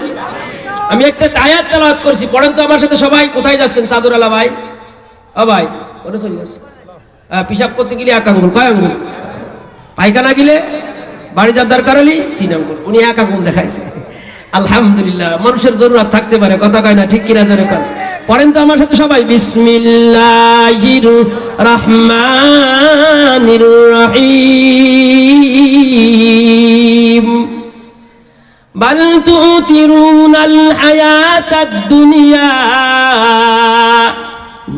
আমি একটা আয়াত তেলাওয়াত করছি, পড়েন তো আমার সাথে সবাই। কোথায় যাচ্ছেন চাদর আলা ভাই? ও ভাই, ওরে চলে যাচ্ছে। পিশাব করতে গেলে 1 আঙ্গুল, কয় আঙ্গুল? পায়খানা গেলে বাড়ি যার দরকার হলি 3 আঙ্গুল, উনি 1 আঙ্গুল দেখাইছে। আলহামদুলিল্লাহ, মানুষের জরুরত থাকতে পারে। কথা কয় না ঠিক কিনা জোরে কর। পড়েন তো আমার সাথে সবাই, বিসমিল্লাহির রহমানির রহিম। بل تؤثرون الحياة الدنيا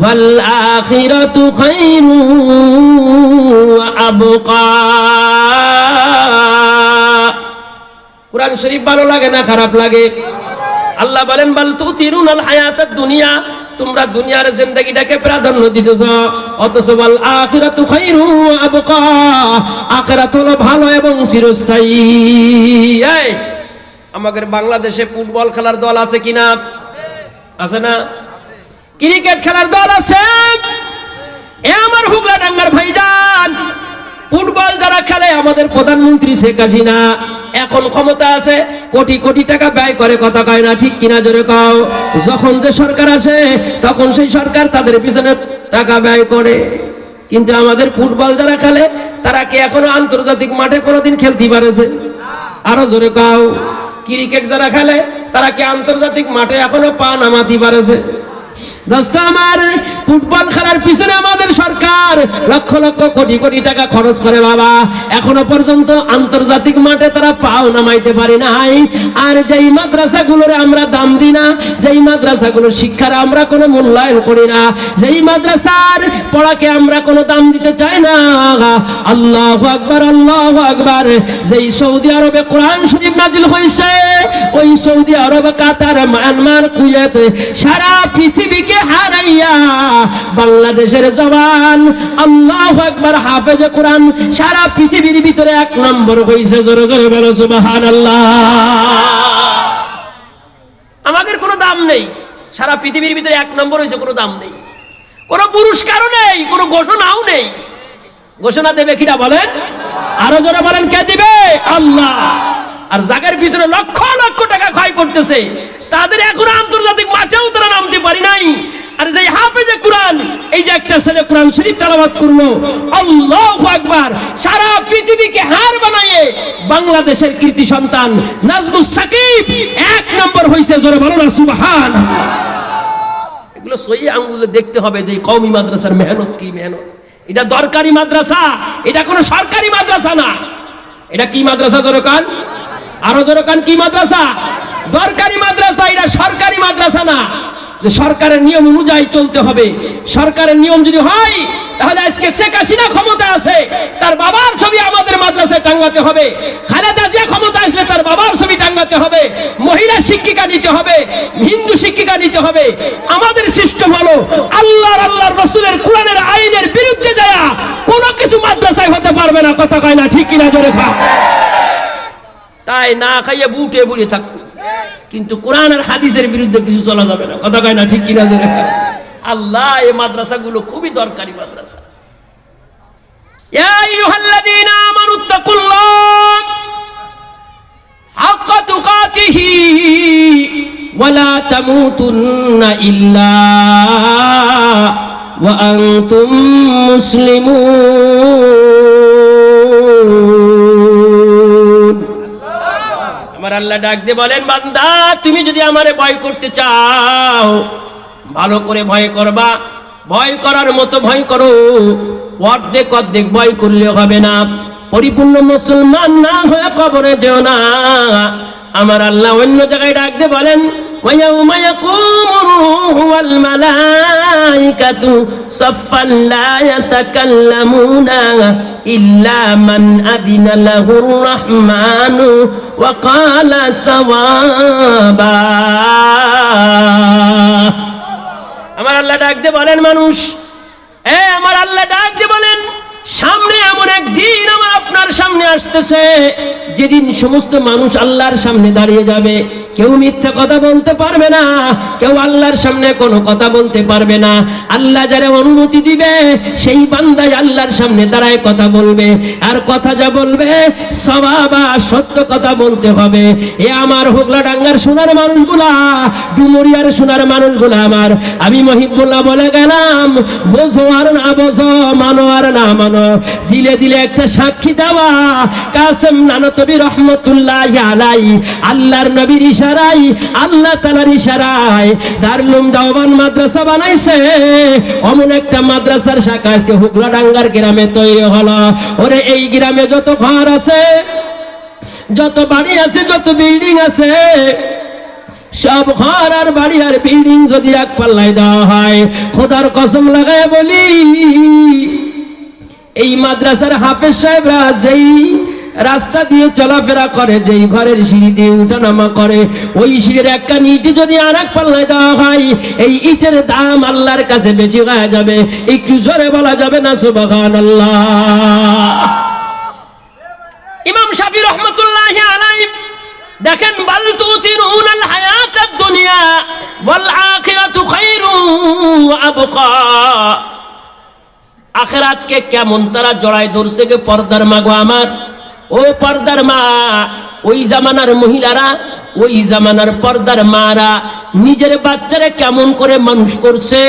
والآخرة خير وأبقى। কুরআন শরীফ ভালো লাগে না খারাপ লাগে? আল্লাহ বলেন, বাল তুতিরুনাল হায়াতাদ দুনিয়া, তোমরা দুনিয়ার জিন্দেগিটাকে প্রাধান্য দিতেছ, অথচ ওয়াল আখিরাতু খায়রুন ওয়া আবকা, আখিরাত হলো ভালো এবং চিরস্থায়ী। এই আমাদের বাংলাদেশে ফুটবল খেলার দল আছে কিনা? আছে না? ক্রিকেট খেলার দল আছে? এ আমার হুগলাডাঙ্গার ভাইজান, ফুটবল যারা খেলে, আমাদের প্রধানমন্ত্রী শেখ হাসিনা এখন ক্ষমতা আছে, কোটি কোটি টাকা ব্যয় করে। কথা কয় না ঠিক কিনা জোরে কও। যখন যে সরকার আসে তখন সেই সরকার তাদের পিছনে টাকা ব্যয় করে, কিন্তু আমাদের ফুটবল যারা খেলে তারা কি এখনো আন্তর্জাতিক মাঠে কোনোদিন খেলতে পারেছে? আরো জোরে কও। ক্রিকেট যারা খেলে তারা কি আন্তর্জাতিক মাঠে এখনো পা নামাতে পারেছে? দোস্ত আমার, ফুটবল খেলার পিছনে আমাদের সরকার লক্ষ লক্ষ কোটি কোটি টাকা খরচ করে বাবা, এখনো পর্যন্ত আন্তর্জাতিক মাঠে তারা পাও নামাইতে পারে নাই। আর যেই মাদ্রাসাগুলোরে আমরা দাম দিই না, যেই মাদ্রাসাগুলোর শিক্ষার আমরা কোনো মূল্যায়ন করি না, যেই মাদ্রাসার পড়াকে আমরা কোনো দাম দিতে চাই না, আল্লাহু আকবার, আল্লাহু আকবার, যেই সৌদি আরবে কোরআন শরীফ নাজিল হয়েছে, ওই সৌদি আরব, কাতার, মায়ানমার, কুয়েত, সারা পৃথিবীকে হারাইয়া বাংলাদেশের জওয়ান আল্লাহু আকবার হাফেজে কোরআন সারা পৃথিবীর ভিতরে 1 নম্বর হইছে। জোরে জোরে বলো সুবহানাল্লাহ। আমাদের কোনো দাম নেই, সারা পৃথিবীর ভিতরে 1 নম্বর হইছে, কোনো দাম নেই, কোনো পুরস্কারও নেই, কোনো ঘোষণাও নেই। ঘোষণা দেবে কিনা বলেন? আরো জোরে বলেন, কে দিবে? আল্লাহ। আর জায়গার পিছনে লক্ষ লক্ষ টাকা ক্ষয় করতেছে, তাদের এখন আন্তর্জাতিক মাঠেও তারা নামতে পারি নাই। আর যে হাফেজে কোরআন, এই যে একটা ছেলে কোরআন শরীফ তেলাওয়াত করলো, আল্লাহু আকবার, সারা পৃথিবীকে হার বানায়ে বাংলাদেশের কীর্তি সন্তান নাজমুস সাকিব 1 নম্বর হইছে। জোরে বলো না সুবহানাল্লাহ। এগুলো সহি আঙ্গুলে দেখতে হবে যে কওমি মাদ্রাসার মেহনত কি মেহনত। এটা দরকারি মাদ্রাসা, এটা কোনো সরকারি মাদ্রাসা না। এটা কি মাদ্রাসা? জোরে কান। আরো জোরে কান, কি মাদ্রাসা? দরকারি মাদ্রাসা, এটা সরকারি মাদ্রাসা না যে সরকারের নিয়ম অনুযায়ী চলতে হবে। সরকারের নিয়ম যদি হয় তাহলে আজকে শেখ হাসিনা ক্ষমতা আছে, তার বাবার ছবি আমাদের মাদ্রাসায় টাঙ্গাতে হবে। খালেদা জিয়া ক্ষমতা আসলে তার বাবার ছবি টাঙ্গাতে হবে। মহিলা শিক্ষিকা নিতে হবে, হিন্দু শিক্ষিকা নিতে হবে। আমাদের সিস্টেম হলো আল্লাহর রাসূলের কোরআনের আইনের বিরুদ্ধে যায় কোনো কিছু মাদ্রাসায় হতে পারবে না। কথা কয় না ঠিক কিনা জোরে খা। তাই না খাইয়ে বুটে বুড়ে থাকবে, কিন্তু কোরআন আর হাদিসের বিরুদ্ধে কিছু চলা যাবে না। কথা কয় না ঠিক কিনা জোরে খা। আল্লাহ, এই মাদ্রাসাগুলো খুবই দরকারি মাদ্রাসা। ইয়া আইয়ুহাল্লাযীনা আমানুত্তাকুল্লাহ হাক্কা তুকাতিহি ওয়া লা তামুতুন্না ইল্লা ওয়া আনতুম মুসলিমুন। আমার আল্লাহ ডাক দিয়ে বলেন, বান্দা তুমি যদি আমারে ভয় করতে চাও, ভালো করে ভয় করবা। ভয় করার মতো ভয় করো, অর্ধেক অর্ধেক ভয় করলে হবে না। পরিপূর্ণ মুসলমান না হয়ে কবরে যেও না। আমার আল্লাহ অন্য জায়গায় ডাক দিয়ে বলেন, وَيَوْمَ يَقُومُ الرُّوحُ وَالْمَلَائِكَةُ صَفًّا لَا يَتَكَلَّمُونَ إِلَّا مَنْ أَذِنَ لَهُ الرَّحْمَنُ وَقَالَ صَوَابًا। আমার আল্লাহ ডাক দিয়ে বলেন, মানুষ, আমার আল্লাহ ডাক দিয়ে বলেন, সামনে এমন একদিন আমার আপনার সামনে আসতেছে যেদিন সমস্ত মানুষ আল্লাহর সামনে দাঁড়িয়ে যাবে। কেউ মিথ্যা কথা বলতে পারবে না, কেউ আল্লাহর সামনে কোনো কথা বলতে পারবে না। আল্লাহ যারা অনুমতি দিবে সেই বান্দাই আল্লাহর সামনে দাঁড়ায় কথা বলবে। আর কথা যা বলবে সওয়াবা, সত্য কথা বলতে হবে। এ আমার হোগলাডাঙ্গার সোনার মানুষগুলা, ডুমুরিয়ার সোনার মানুষগুলা আমার, আমি মহিবুল্লাহ বলে গেলাম, বোঝো আর না বোঝো, মানো আর না মানো, দিলে দিলে একটা সাক্ষী দেওয়া। কাসেম নানতবী রহমতুল্লাহ আলাইহি আল্লাহর নবীর ইশারায়, আল্লাহ তাআলার ইশারায় দারুল দাওয়ান মাদ্রাসা বানাইছে। অমন একটা মাদ্রাসার শাখা আজকে হুগলাডাঙ্গার গ্রামে তৈরি হলো। ওরে এই গ্রামে যত ঘর আছে, যত বাড়ি আছে, যত বিল্ডিং আছে, সব ঘর আর বাড়ি আর বিল্ডিং যদি এক পাল্লায় দেওয়া হয়, খোদার কসম লাগায় বলি, এই মাদ্রাসার হাফেজ সাহেবরা যেই রাস্তা দিয়ে চলাফেরা করে, যেই ঘরের সিঁড়ি দিয়ে উঠানামা করে, ওই সিঁড়ির একটা ইট যদি আর এক পাল্লায় দেওয়া হয়, এই ইটের দাম আল্লাহর কাছে বেশি হয়ে যাবে। একটু জোরে বলা যাবে না সুবহানাল্লাহ? ইমাম শাফি রহমাতুল্লাহি আলাইহি দেখেন, বাল তুতিরুনাল হায়াতাদ দুনিয়া ওয়াল আখিরাতু খায়রুন ওয়া আবকা। আখিরাতকে কেমন তারা জড়ায় ধরছে গে পর্দার মা গো আমার, ও পর্দার মা। ওই জামানার মহিলারা, ওই জামানার পর্দার মারা নিজের বাচ্চারে কেমন করে মানুষ করছে,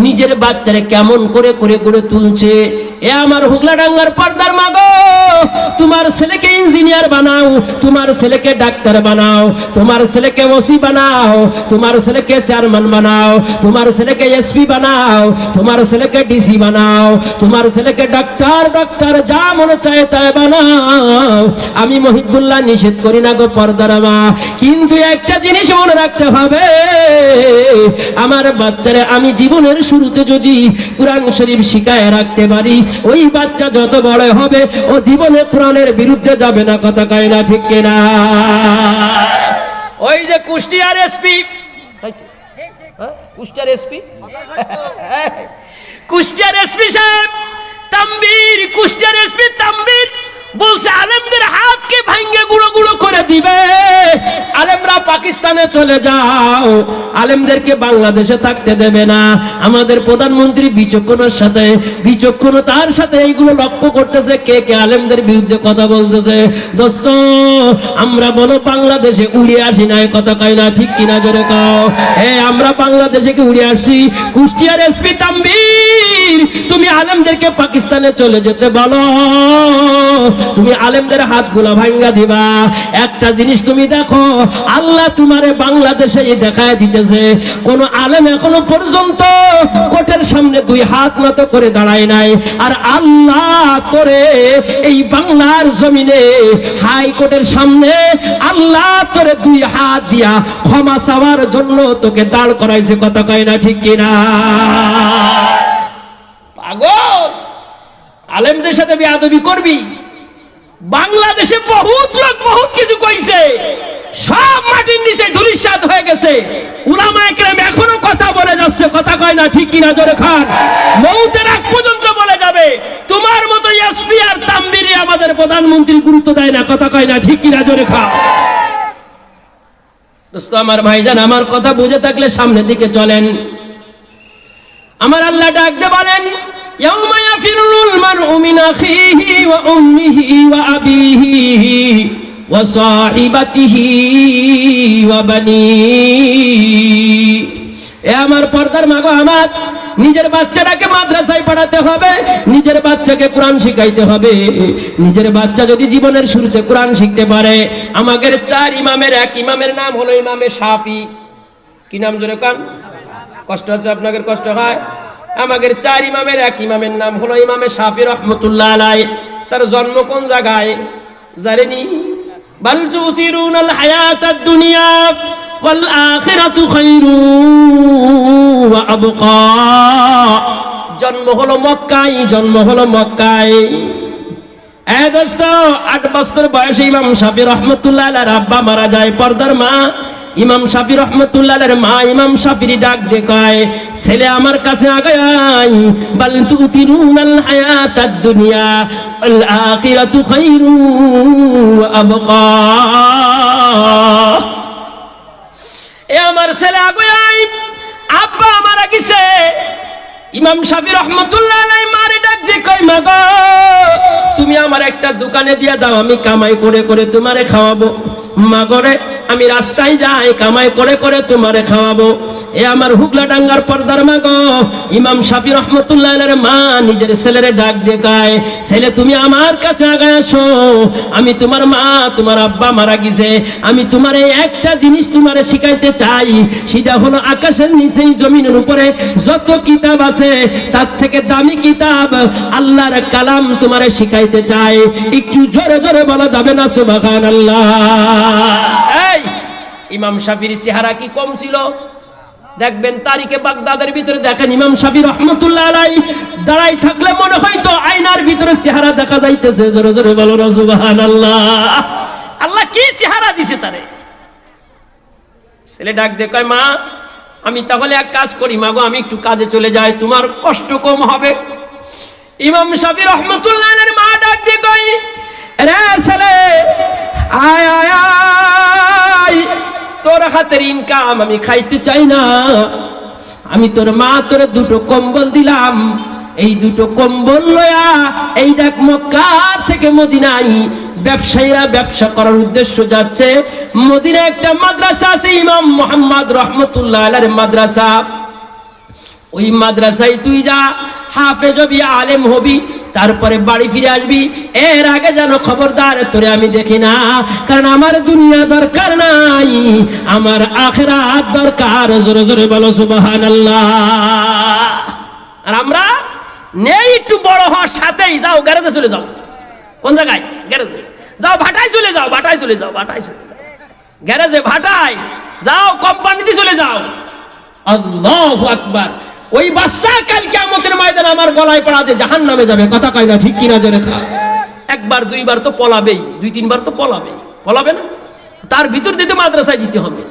নিজের বাচ্চারে কেমন করে করে গড়ে তুলছে। এ আমার হুগলাডাঙ্গার পর্দার মা গো, তোমার ছেলেকে ইঞ্জিনিয়ার বানাও, তোমার ছেলেকে ডাক্তার বানাও, তোমার ছেলেকে ওসি বানাও, তোমার ছেলেকে চেয়ারম্যান বানাও, তোমার ছেলেকে এসপি বানাও, তোমার ছেলেকে ডিসি বানাও, তোমার ছেলেকে ডাক্তার যা মনে চায় তাই বানাও। আমি মহিবুল্লাহ নিষেধ করি না গো পর্দার মা, কিন্তু একটা জিনিস মনে রাখতে হবে, আমার বাচ্চারে আমি জীবনের শুরুতে যদি কোরআন শরীফ শিখায় রাখতে পারি, ওই বাচ্চা যত বড় হবে ও জীবনে কোরআনের বিরুদ্ধে যাবে না। কথা কয় না ঠিক কিনা? ওই যে কুষ্টিয়ার এসপি, কুষ্টিয়ার এসপি, কুষ্টিয়ার এসপি সাহেব তাম্বির, কুষ্টিয়ার এসপি তাম্বির বলছে আলেমদের হাতকে ভাঙ্গে গুঁড়ো গুঁড়ো করে দিবে। আলেমরা পাকিস্তানে চলে যাও, আলেমদেরকে বাংলাদেশে থাকতে দেবে না। আমাদের প্রধানমন্ত্রী বিচক্ষণতার সাথে এইগুলো লক্ষ্য করতেছে, কে কে আলেমদের বিরুদ্ধে কথা বলতেছে। দোস্ত, আমরা বলো বাংলাদেশে উড়ে আসি না, কথা কয় না ঠিক কিনা জোরে কও? আমরা বাংলাদেশে কি উড়ে আসছি? কুষ্টিয়ার এসপি তাম্বির তাকবীর, তুমি আলেমদেরকে পাকিস্তানে চলে যেতে বলো, তুমি আলেমদের হাতগুলা ভাঙ্গা দিবা। একটা জিনিস তুমি দেখো, আল্লাহ তোমারে বাংলাদেশে দেখায় দিতেছে, কোন আলেম এখনো পর্যন্ত কোর্টের সামনে দুই হাত নত করে দাঁড়ায় নাই, আর আল্লাহ তোরে এই বাংলার জমিনে হাইকোর্টের সামনে আল্লাহ তোরে দুই হাত দিয়া ক্ষমা চাওয়ার জন্য তোকে দাঁড় করাইছে। কথা কয় না ঠিক কিনা? পাগল, আলেমদের সাথে বেয়াদবি করবি? বাংলাদেশে বহুত লোক বহুত কিছু কইছে, সব মাটির নিচে ধূলিসাৎ হয়ে গেছে। উলামায়ে কেরাম এখনো কথা বলে যাচ্ছে। কথা কয় না ঠিক কিনা? জোরে খান। মৌতের আগ পর্যন্ত বলে যাবে। তোমার মতো এসপি আর তামবিরি আমাদের প্রধানমন্ত্রী গুরুত্ব দেয় না। কথা কয় না ঠিক কিনা? জোরে খান। দোস্ত আমার, ভাইজান আমার, কথা বুঝে থাকলে সামনের দিকে চলেন। আমার আল্লাহ ডাক দিয়ে বলেন, ইয়াউমা ইয়াফিরুল মারউ মিন আখিহি ওয়া উম্মিহি ওয়া আবিহি ওয়া সাহিবাতিহি ওয়া বানিহি। এ আমার পর্দার মা গো আমার, নিজের বাচ্চাটাকে মাদ্রাসায় পড়াতে হবে, নিজের বাচ্চাকে কোরআন শিখাইতে হবে। নিজের বাচ্চা যদি জীবনের শুরুতে কোরআন শিখতে পারে, আমাদের 4 ইমামের এক ইমামের নাম হলো ইমামে শাফি। কি নাম জোরে কান? কষ্ট হচ্ছে আপনাদের? কষ্ট হয়? আমাদের 4 ইমামের এক ইমামের নাম হলো ইমামে শাফি রহমতুল্লাহ আলাইহি। তার জন্ম কোন জায়গায় জানেনি? বাল তুসিরুনাল হায়াতাদ দুনিয়া ওয়াল আখিরাতু খায়রু ওয়া আবকা। জন্ম হলো মক্কায়, জন্ম হলো মক্কায়। এ দোস্ত, 8 বছর বয়সে ইমাম শাফি রহমতুল্লাহ আলাইহির আব্বা মারা যায়। পর্দার মা ইমাম শাফি রহমতুল্লাহ আলাইহির মা ইমাম শাফির ডাক দিয়ে কয়, ছেলে আমার কাছে আগাই, বাল তুতিরুনাল হায়াতাদ দুনিয়া আল আখিরাতু খায়রু ওয়া আবকা। এ আমার ছেলে আগাই, আব্বা মারা গেছে। ইমাম শাফি রহমতুল্লাহ আলাইহি মারে ডাক দিয়ে কয়, মা গো, তুমি আমার একটা দোকানে দিয়া দাও, আমি কামাই করে করে তোমারে খাওয়াবো। মা গরে, আমি রাস্তায় যাই, কামাই করে করে তোমারে খাওয়াবো। এ আমার হুগলা ডাঙ্গার পর্দার মা গো, ইমাম শাফি রহমতুল্লাহ আলাইহির মা নিজের ছেলেরে ডাক দিয়ে কয়, ছেলে তুমি আমার কাছে আগায় আসো, আমি তোমার মা, তোমার আব্বা মারা গেছে, আমি তোমারে একটা জিনিস তোমারে শিখাইতে চাই, সেটা হলো আকাশের নিচেই জমিনের উপরে যত কিতাব আছে তার থেকে দামি কিতাব আল্লাহর কালাম তোমারে শিখাইতে চাই। একটু জোরে জোরে বলা যাবে না সুবহানাল্লাহ? এই ইমাম শাফির চেহারা কি কম ছিল? দেখবেন তারিখে বাগদাদের ভিতরে দেখেন, ইমাম শাফি রহমতুল্লাহ আলাইহি দাঁড়াই থাকলে মনে হয়তো আয়নার ভিতরে চেহারা দেখা যাইতেছে। জোরে জোরে বলো না সুবহানাল্লাহ? আল্লাহ কি চেহারা দিছে তারে। ছেলে ডাক দিয়ে কয়, মা আমি তাহলে এক কাজ করি, মা গো, আমি একটু কাজে চলে যাই, তোমার কষ্ট কম হবে। ইমাম শাফি রহমতুল্লাহ আলাইহির মা ডাক দিয়ে কয়, রে ছেলে, আয় আয় আয়, তোর হাতের ইনকাম আমি খাইতে চাই না। আমি তোর মা তোরে 2টো কম্বল দিলাম, এই 2টো কম্বল লয়া এই দেখ মক্কা থেকে মদিনায় ব্যবসায়ীরা ব্যবসা করার উদ্দেশ্য যাচ্ছে। মদিনায় একটা মাদ্রাসা আছে, ইমাম মুহাম্মদ রহমতুল্লাহ আলাইহির মাদ্রাসা। ওই মাদ্রাসায় তুই যা, হাফেজ হবি, আলেম হবি, তারপরে বাড়ি ফিরে আসবি। এর আগে যেন খবরদার তোরে আমি দেখি না, কারণ আমার দুনিয়া দরকার নাই, আমার আখিরাত দরকার। জোরে জোরে বলো সুবহানাল্লাহ। আর আমরা নেই একটু বড় হওয়ার সাথেই যাও গ্যারেজে চলে যাও। কোন জায়গায়? গ্যারেজে যাও, ভাটায় চলে যাও, ভাটায় চলে যাও, ভাটায় চলে যাও, গ্যারেজে ভাটায় যাও, কোম্পানিতে চলে যাও। আল্লাহু আকবার। ওই বাচ্চা কাল কিয়ামতের ময়দানে আমার গলায় পড়াতে জাহান্নামে যাবে। কথা কয় না ঠিক কিনা? জোরে খা। 1বার 2বার তো পলাবেই, 2-3বার তো পলাবেই, পলাবে না? তার ভিতর দিয়ে মাদ্রাসায় দিতে হবে।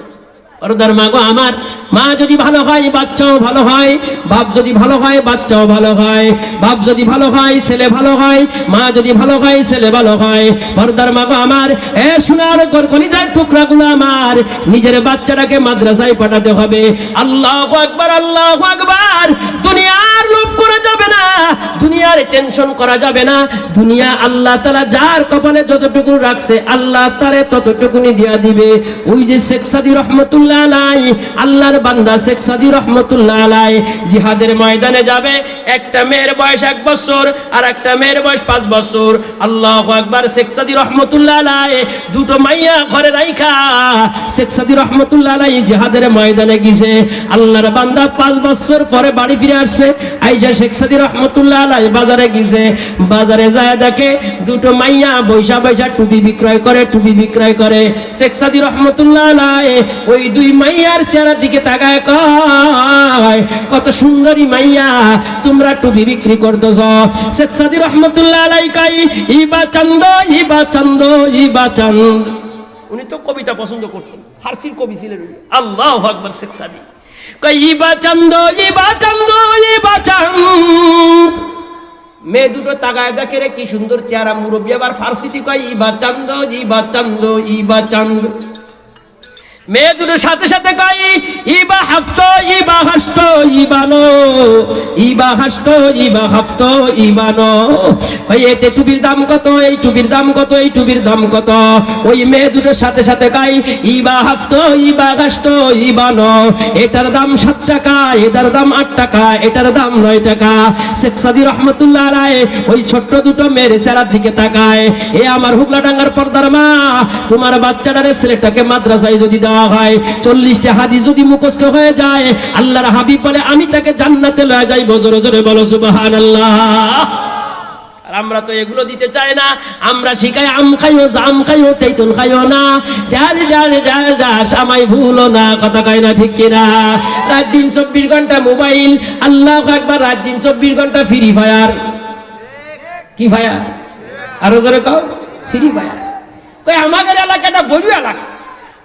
পর্দার মা গো আমার, মা যদি ভালো হয় বাচ্চাও ভালো হয়, বাপ যদি ভালো হয় বাচ্চাও ভালো হয়, বাপ যদি ভালো হয় ছেলে ভালো হয়, মা যদি ভালো হয় ছেলে ভালো হয়। পর্দার মা গো আমার, এ সোনার কলিজার টুকরাগুলো আমার, নিজের বাচ্চাটাকে মাদ্রাসায় পাঠাতে হবে। আল্লাহু আকবার, আল্লাহু আকবার। দুনিয়ার লোভ করে যাবে না, দুনিয়ার টেনশন করা যাবে না। দুনিয়া আল্লাহ তাআলা যার কপালে যতটুকু রাখছে আল্লাহ তারে ততটুকুনি দিয়া দিবে। ওই যে শেখ সাদী রহমতুল্লাহ আলাইহি, আল্লাহর বান্দা শেখ সাদী রহমতুল্লাহ আলাইহি জিহাদের ময়দানে যাবে, একটা মেয়ের বয়স 1 বছর আর একটা মেয়ের বয়স 5 বছর। আল্লাহু আকবার। শেখ সাদী রহমতুল্লাহ আলাইহি দুটো মাইয়া ঘরে রাইখা শেখ সাদী রহমতুল্লাহ আলাইহি জিহাদের ময়দানে গিয়েছে। আল্লাহর বান্দা 5 বছর পরে বাড়ি ফিরে আসছে। আইসা শেখ সাদী রহমতুল্লাহ আলাইহি বাজারে গিয়েছে। বাজারে যায় দেখে দুটো মাইয়া বৈশা বৈশা টুপি বিক্রয় করে, টুপি বিক্রয় করে। শেখ সাদী রহমতুল্লাহ আলাইহি ওই দুই মাইয়ার চেহারার দিকে তাকায় কয়, কত সুন্দরী মাইয়া, তোমরা টুপি বিক্রি করতেছ। শেখ সাদী রহমতুল্লাহ আলাইহি কয়, ইবা চন্দ, ইবা চন্দ, ইবা চন্দ। উনি তো কবিতা পছন্দ করতেন, ফার্সির কবি ছিলেন উনি। আল্লাহু আকবার। শেখ সাদী কয়, ইবা চন্দ, ইবা চন্দ, ইবা চন্দ। মেয়ে দুটো তাকায় দেখে রে কি সুন্দর চেহারা, মুরব্বী আবার ফার্সিতে কয় ইবা চন্দ, ইবা চন্দ, ইবা চন্দ। মেয়ে দুটো সাথে সাথে কয় ইবা হাফত, ইবা হাসত, ইবানো, ইবা হাসত, ইবা হাফত, ইবানো। কয় এতে টুপির দাম কত, এই টুপির দাম কত, এই টুপির দাম কত। ওই মেয়ে দুটো সাথে সাথে কয় ইবা হাফত, ইবা হাসত, ইবানো। এটার দাম 7 টাকা, এটার দাম 8 টাকা, এটার দাম 9 টাকা। শেখ সাদী রহমতুল্লাহ আলাইহি ওই ছোট্ট দুটো মেয়ের চেহারার দিকে তাকায়, এ আমার হুগলাডাঙ্গার পর্দার মা, তোমার বাচ্চাটারে ছেলেটাকে মাদ্রাসায় যদি দেওয়া হয়, 40টা হাদিস যদি মুখস্থ হয়ে যায়, আল্লাহর হাবিব বলে আমি তাকে জান্নাতে লয়ে যাইব। জোরে জোরে বলো সুবহানাল্লাহ। আর আমরা তো এগুলো দিতে চাই না। আমরা শিখাই আম খাইও, জাম খাইও, তেঁতুল খাইও না, ডাল ডাল ডাল ডাল সামাই ভুলো না। কথা কয় না ঠিক কিনা? রাত দিন 24 ঘন্টা মোবাইল। আল্লাহু আকবার। রাত দিন 24 ঘন্টা ফ্রি ফায়ার। কি ফায়ার? আরো জোরে কও। Free fire. কই আমাদের এলাকাটা বড় এলাকা,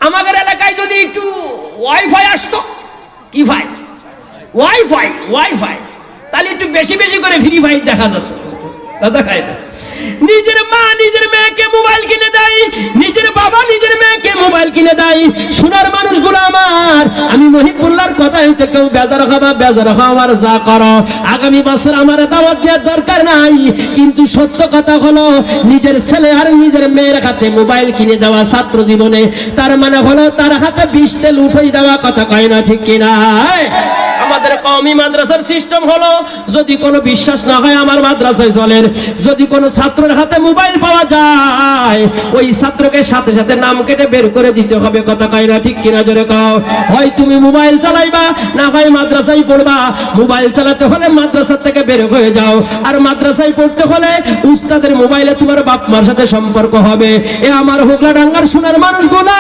আমাদের এলাকায় যদি একটু ওয়াইফাই আসতো। কি ভাই? Wifi, wifi. তাহলে একটু বেশি বেশি করে ফ্রি ফায়ার দেখা যেত। দাদা খায় না। নিজের মা নিজের মেয়েকে মোবাইল কিনে দেয়, নিজের বাবা নিজের মেয়েকে মোবাইল কিনে দেয়। সোনার মানুষগুলো আমার, আমি মহিবুল্লাহর কথা হইতে কেউ বেজার হবা, বেজার হওয়ার যা করো। আগামী বছর আমার দাওয়াত দেওয়ার দরকার নাই, কিন্তু সত্য কথা হলো নিজের ছেলে আর নিজের মেয়ের হাতে মোবাইল কিনে দেওয়া ছাত্র জীবনে, তার মানে হলো তার হাতে 20 তেল উঠাই দেওয়া। কথা কয় না ঠিক কিনা? আমাদের কওমি মাদ্রাসার সিস্টেম হলো, যদি কোনো বিশ্বাস না হয় আমার মাদ্রাসায় চলেন, যদি কোনো ছাত্রের হাতে মোবাইল পাওয়া যায়, ওই ছাত্রকে সাথে সাথে নাম কেটে বের করে দিতে হবে। কথা কয় না ঠিক কিনা? জোরে কও। হয় তুমি মোবাইল চালাইবা, না হয় মাদ্রাসায় পড়বা। মোবাইল চালাতে হলে মাদ্রাসা থেকে বের হয়ে যাও, আর মাদ্রাসায় পড়তে হলে উস্তাদের মোবাইলে তোমার বাপ মার সাথে সম্পর্ক হবে। এ আমার হুগলাডাঙ্গার সোনার মানুষগুলা,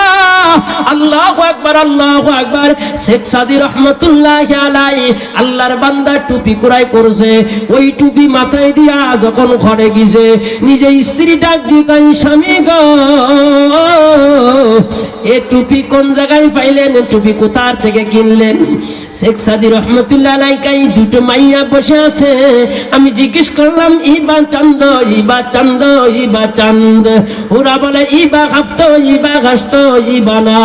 আল্লাহু আকবার, আল্লাহু আকবার। শেখ সাদী রহমতুল্লাহি আলাইহি আল্লাহর বান্দা টুপি কুরাই করছে। ওই টুপি মাথায় দিয়া যখন ঘরে গিয়েছে, নিজে স্ত্রী ডাক দিয়ে কই, স্বামী গো, এ টুপি কোন জায়গায় পাইলেন? টুপি কোথার থেকে কিনলেন? শেখ সাদী রহমতুল্লাহ আলাইহি কই, দুটো মাইয়া বসে আছে। আমি জিজ্ঞেস করলাম ইবা চন্দ, ইবা চন্দ, ইবা চন্দ। ওরা বলে ইবা হাফত, ইবা হাসত, ইবা না।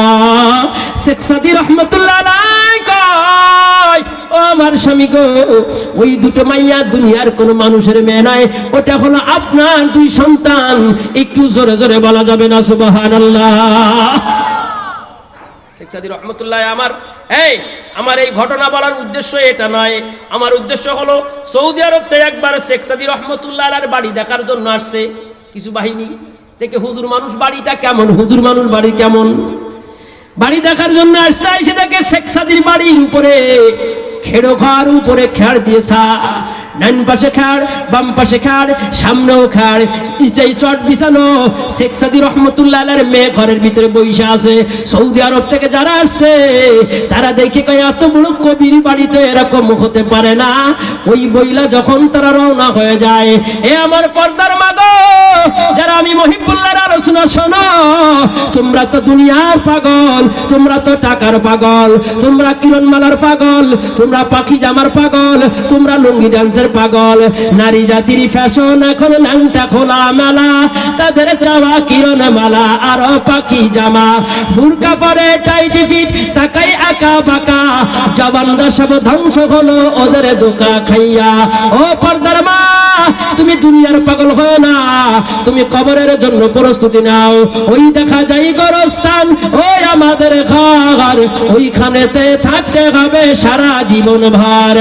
শেখ সাদী রহমতুল্লাহ আলাইহি কয়, ও আমার স্বামী গো, ওই দুটো মাইয়া দুনিয়ার কোন মানুষের মেয়ে নয়, ওটা হলো আপনার 2 সন্তান। একটু জোরে জোরে বলা যাবে না সুবহানাল্লাহ? শেখ সাদী রহমতুল্লাহ আমার এই ঘটনা বলার উদ্দেশ্য এটা নয়। আমার উদ্দেশ্য হলো সৌদি আরব থেকে একবার শেখ সাদী রহমতুল্লাহ আলাইহির বাড়ি দেখার জন্য আসছে কিছু বাহিনী। দেখে হুজুর মানুষ বাড়িটা কেমন, হুজুর মানুষ বাড়ি কেমন, বাড়ি দেখার জন্য আসছে। এসে দেখে শেখ সাদীর বাড়ির উপরে খেড়ো ঘর, উপরে খেড় দিয়েছা, ডান পাশে খাড়, বাম পাশে খাড়, সামনেও খাড়, নিচেই চট বিছানো। শেখ সাদী রহমতুল্লাহ আলাইহির মেয়ে ঘরের ভিতরে বসে আছে। সৌদি আরব থেকে যারা আসছে তারা দেখে কয়, এত বড় কবির বাড়িতে এরকম হতে পারে না। ওই বইলা যখন তারা রওনা হয়ে যায়, এ আমার পর্দার মা গো, যারা আমি মহিবুল্লাহর আলোচনা শোনো, তোমরা তো দুনিয়ার পাগল, তোমরা তো টাকার পাগল, তোমরা কিরণমালার পাগল, তোমরা পাখি জামার পাগল, তোমরা লুঙ্গি ডান্সের পাগল। নারী জাতির ফ্যাশন এখন ল্যাংটা খোলা মেলা, তাদের চাওয়া কিরণ মালা আর পাখি জামা, বুরকা পরে টাইট ফিট তাকাই আঁকা বাঁকা, জওয়ানরা সব ধ্বংস হলো ওদের ধোঁকা খাইয়া। ও পর্দার মা, তুমি দুনিয়ার পাগল হয় না, তুমি কবরের জন্য প্রস্তুতি নাও। ওই দেখা যায় গোরস্থান, ওই আমাদের ঘর, ওইখানেতে থাকতে হবে সারা জীবন ভর।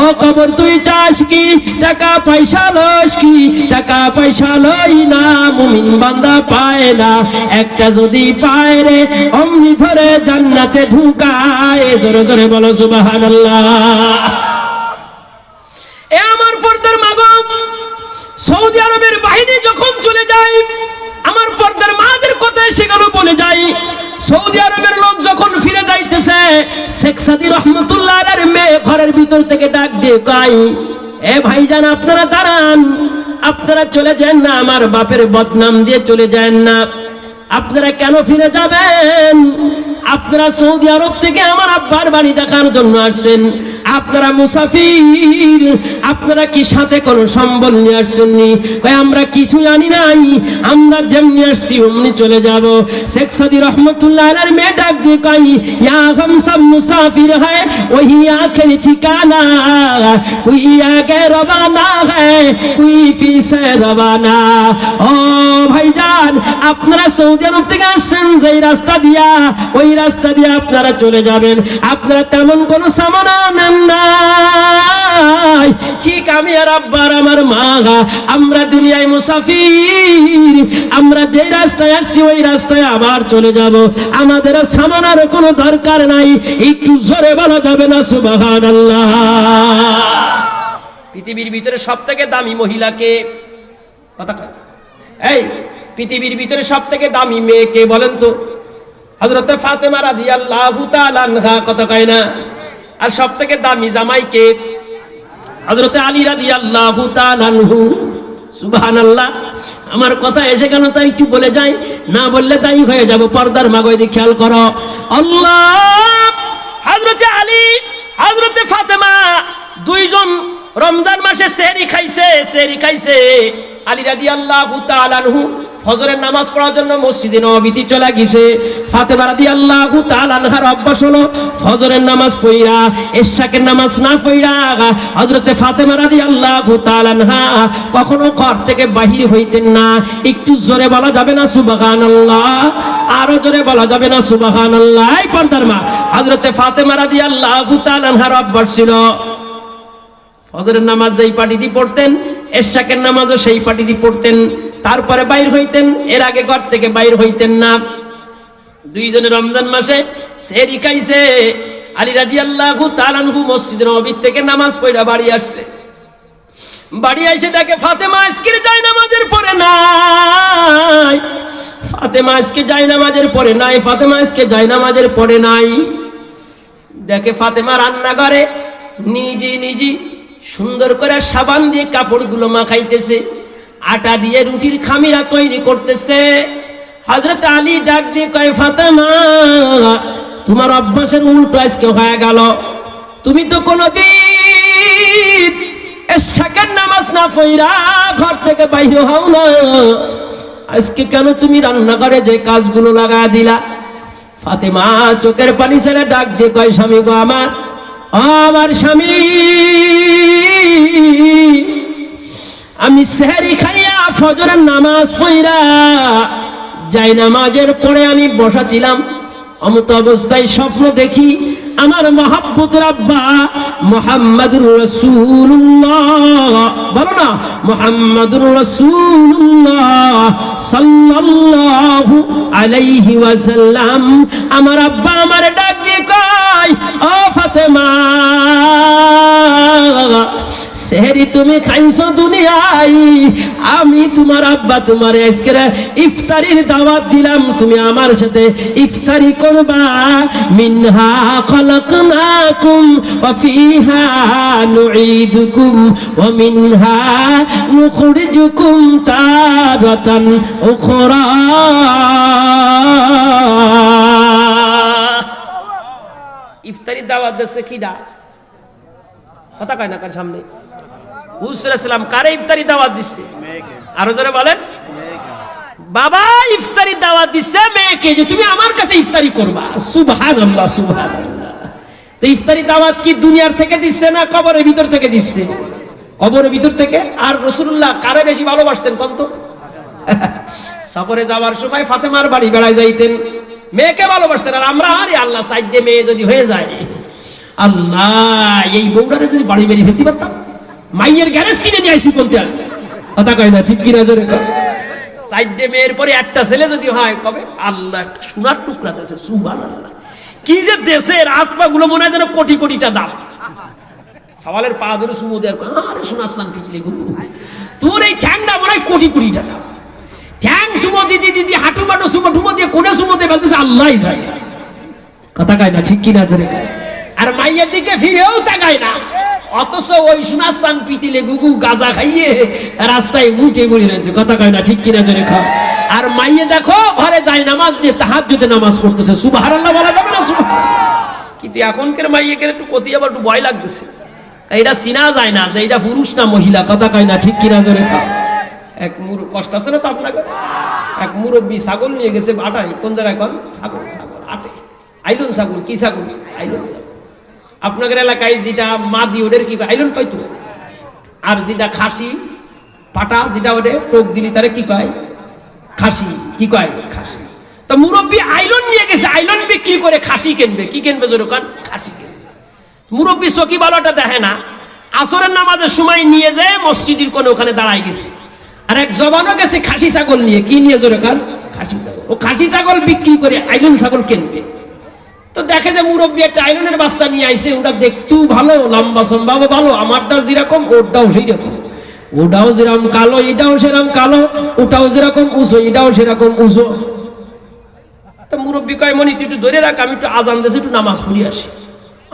ও কবর তুই চাস কি, টাকা পয়সা লস কি, টাকা পয়সা লই না, মুমিন বান্দা পায় না, একটা যদি পায় রে অমনি ধরে জান্নাতে ঢুকায়। জোরে জোরে বলো সুবহানাল্লাহ। এ আমার পর্দার মা গো, সৌদি আরবের বাহিনী যখন চলে যায়, আমার পর্দার মাদের কথা সেগুলো বলে যায়। সৌদি আরবের লোক যখন ফিরে যাইতেছে, শেখ সাদী রহমতুল্লাহ আলাইহির মেয়ে ঘরের ভিতর থেকে ডাক দিয়ে কয়, এ ভাইজান আপনারা দাঁড়ান, আপনারা চলে যান না, আমার বাপের বদনাম দিয়ে চলে যান না। আপনারা কেন ফিরে যাবেন? আপনারা সৌদি আরব থেকে আমার আব্বার বাড়ি দেখার জন্য আসছেন, আপনারা মুসাফির, আপনারা কি সাথে কোনো সম্বল নিয়ে আসছেননি? কয় আমরা কিছু জানি নাই, আমরা যেমনি আসছি অমনি চলে যাব। শেখ সাদী রহমতুল্লাহ আলাইহির মেয়ে ডাক দিয়ে কয়, ইয়া হাম সব মুসাফির হ্যায় ওহি আখির ঠিকানা, কোই আগে রওয়ানা হ্যায় কোই পিছে রওয়ানা। ও ভাইজান, আপনারা সৌদি আরব থেকে আসছেন যেই রাস্তা দিয়া, ওই রাস্তা দিয়ে আপনারা চলে যাবেন, আপনারা তেমন কোনো সামান আনেন নাই। ঠিক আমি আর আব্বার আমার মা, আমরা দুনিয়ায় মুসাফির, আমরা যে রাস্তায় আসছি ওই রাস্তায় আবার চলে যাব, আমাদের সামানার কোনো দরকার নাই। একটু জোরে বলা যাবে না সুবহানাল্লাহ? পৃথিবীর ভিতরে সবথেকে দামি মহিলাকে কথা কয়, এই পৃথিবীর ভিতরে সবথেকে দামি মেয়ে কে বলেন তো? হযরত ফাতেমা রাদিয়াল্লাহু তাআলা আনহা, কথা কয় না? আর সবথেকে দামি জামাই কে? হযরত আলী রাদিয়াল্লাহু তাআলা আনহু। সুবহানাল্লাহ। আমার কথা এসে গেল তাই একটু বলে যাই, না বললে তাই হয়ে যাব। পর্দার মাগয় দিয়ে খেয়াল করো, আল্লাহ, হযরত আলী, হযরত ফাতেমা দুইজন রমজান মাসে সেহরি খাইছে। আলী রাদিয়াল্লাহু তাআলা আনহু ফজরের নামাজ পড়ার জন্য মসজিদে নববীতে চলে গেছে। ফাতেমা রাদিয়াল্লাহু তাআলা আনহার অভ্যাস হলো ফজরের নামাজ পড়া, ইশাকের নামাজ না পড়া হযরতে ফাতেমা রাদিয়াল্লাহু তাআলা আনহা কখনো ঘর থেকে বাহির হইতেন না। একটু জোরে বলা যাবে না সুবহানাল্লাহ? আরো জোরে বলা যাবে না সুবহানাল্লাহ? এই পর্দার মা, হযরতে ফাতেমা রাদিয়াল্লাহু তাআলা আনহার অভ্যাস ছিল ফজরের নামাজ যেই পাটিতে পড়তেন, ইশাকের নামাজও সেই পাটিতে পড়তেন, তারপরে বাইর হইতেন, এর আগে ঘর থেকে বাইর হইতেন না। দুইজনে রমজান মাসে সেহরি খাইছে। আলী রাদিয়াল্লাহু তাআলা আনহু মসজিদে নববী থেকে নামাজ পড়া বাড়ি আসছে। বাড়ি এসে দেখে ফাতেমা আজকে যায় নামাজের পরে নাই, ফাতেমা আজকে যায় নামাজের পরে নাই, ফাতেমা আজকে যায় নামাজের পরে নাই। দেখে ফাতেমা রান্না করে নিজে সুন্দর করে সাবান দিয়ে কাপড়গুলো মাখাইতেছে, আটা দিয়ে রুটির খামিরা তৈরি করতেছে। হযরত আলী ডাক দিয়ে কয়, ফাতেমা, তোমার অভ্যাসের উল্টো আজকে হয়ে গেল। তুমি তো কোনদিন ইশাকের নামাজ না পড়া ঘর থেকে বাইরে হও না, আজকে কেন তুমি রান্নাঘরে যে কাজগুলো লাগা দিলা? ফাতেমা চোখের পানি ছেড়ে ডাক দিয়ে কয়, স্বামী গো আমার স্বামী, আমি সেহরি খাইয়া ফজরের নামাজ পড়া যাই নামাজের পরে আমি বসা ছিলাম, অমত অবস্থায় স্বপ্ন দেখি আমার মহাব্বতের আব্বা মুহাম্মাদুর রাসূলুল্লাহ, বলো না মুহাম্মাদুর রাসূলুল্লাহ সাল্লাল্লাহু আলাইহি ওয়াসাল্লাম, আমার আব্বা আমারে ডাক দিয়ে কয়, ও ফাতেমা, সেহরি তুমি খাইছো দুনিয়ায়, আমি তোমার আব্বা তোমারে আজকে ইফতারির দাওয়াত দিলাম, তুমি আমার সাথে ইফতারি করবা। মিনহা খলাকনাকুম ওয়া ফিহা নুঈদুকুম ওয়া মিনহা নুখরিজুকুম তারাতান উখরা। ইফতারির দাওয়াত দিচ্ছে কিডা? কথা কয় না কার সামনে? হুজুর সাল্লাল্লাহু আলাইহি ওয়াসাল্লাম কারে ইফতারি দাওয়াত দিচ্ছে? আরো জোরে বলেন। বাবা ইফতারি দাওয়াত দিচ্ছে মেয়েকে, যে তুমি আমার কাছে ইফতারি করবা। সুবহানাল্লাহ, সুবহানাল্লাহ। তো ইফতারি দাওয়াত কি দুনিয়ার থেকে দিচ্ছে না কবরের ভিতর থেকে দিচ্ছে? কবরের ভিতর থেকে। আর রাসূলুল্লাহ কারে বেশি ভালোবাসতেন কোন তো? সফরে যাওয়ার সময় ফাতেমার বাড়ি বেড়ায় যাইতেন, মেয়েকে ভালোবাসতেন। আর আমরা আরে আল্লাহ সাইডে মেয়ে যদি হয়ে যায়, আল্লাহ এই বউটারে যদি বাড়ি বেরিয়ে ফেলতে পারতাম, মাইয়ের গ্যারেজ কিনে নিয়ে আইসি কোনটা, কথা কয় না ঠিক কিনা জোরে কয়। সাইডে মেয়ের পরে একটা ছেলে যদি হয়, কবে আল্লাহ একটা সোনার টুকরা দেশে, সুবহানাল্লাহ। কি যে দেশের হাত পা গুলো মনে হয় যেন কোটি কোটিটা দাম। সওয়ালের পা ধরে সুমো দেয়, আরে সোনার সান পিছলে গুলো, তোর এই ঠ্যাংটা মনে হয় কোটি কোটিটা দাম। ঠ্যাং সুমো দিদি দিদি হাঁটু মাটু সুমো ঠুমো দিয়ে কোনে সুমো দিয়ে বলতেছে আল্লাহ যায়, কথা কয় না ঠিক কিনা জোরে কয়। আর মাইয়ের দিকে ফিরেও তাকায় না, অথচ ওই সোনার সান পিতিলে গুগু গাঁজা খাইয়ে রাস্তায় মুটে পড়ে রয়েছে, কথা কয় না ঠিক কিনা জোরে খাও। আর মাইয়ে দেখো ঘরে যায় নামাজ নিয়ে তাহাজ্জুদে নামাজ পড়তেছে, সুবহানাল্লাহ বলা যাবে না? কিন্তু এখনকার মাইয়েকে একটু কতি আবার একটু ভয় লাগতেছে, এটা চিনা যায় না যে এটা পুরুষ না মহিলা, কথা কয় না ঠিক কিনা জোরে খাও। এক কষ্ট আছে না তো আপনাকে? এক মুরব্বী ছাগল নিয়ে গেছে আটায়, কোন জায়গায় কন ছাগল, ছাগল আটে, আইলন ছাগল, কি ছাগল? আইলন ছাগল। আপনাদের এলাকায় যেটা মাদি ওদের কি আইলন পাইতো, আর যেটা খাসি পাটা যেটা ওটা টোক দিলি তারে কি কয়? খাসি। কি কয়? খাসি। তো মুরব্বী আইলন নিয়ে গেছে, আইলন বিক্রি করে খাসি কিনবে। কি কিনবে জোরে কন? খাসি কিনবে। মুরব্বী সকি বালোটা দেখে না, আসরের নামাজের সময় নিয়ে যায় মসজিদের কোণে, ওখানে দাঁড়ায় গেছে। আর এক জবানও গেছে খাসি ছাগল নিয়ে। কি নিয়ে জোরে কন? খাসি ছাগল। ও খাসি ছাগল বিক্রি করে আইলন ছাগল কিনবে। তো দেখে যে মুরব্বী একটা আইলনের বাচ্চা নিয়ে আইছে, ওটা দেখতেও ভালো, লম্বা সম্ভাব ভালো, আমারটা যেরকম ওটাও সেই রকম, ওটাও যেরকম কালো এটাও সেরকম কালো, ওটাও যেরকম উঁচু এটাও সেরকম উঁচু। তো মুরব্বী কয় মনি তুই একটু ধরে রাখ, আমি একটু আজান দেশে একটু নামাজ পড়ি আসি।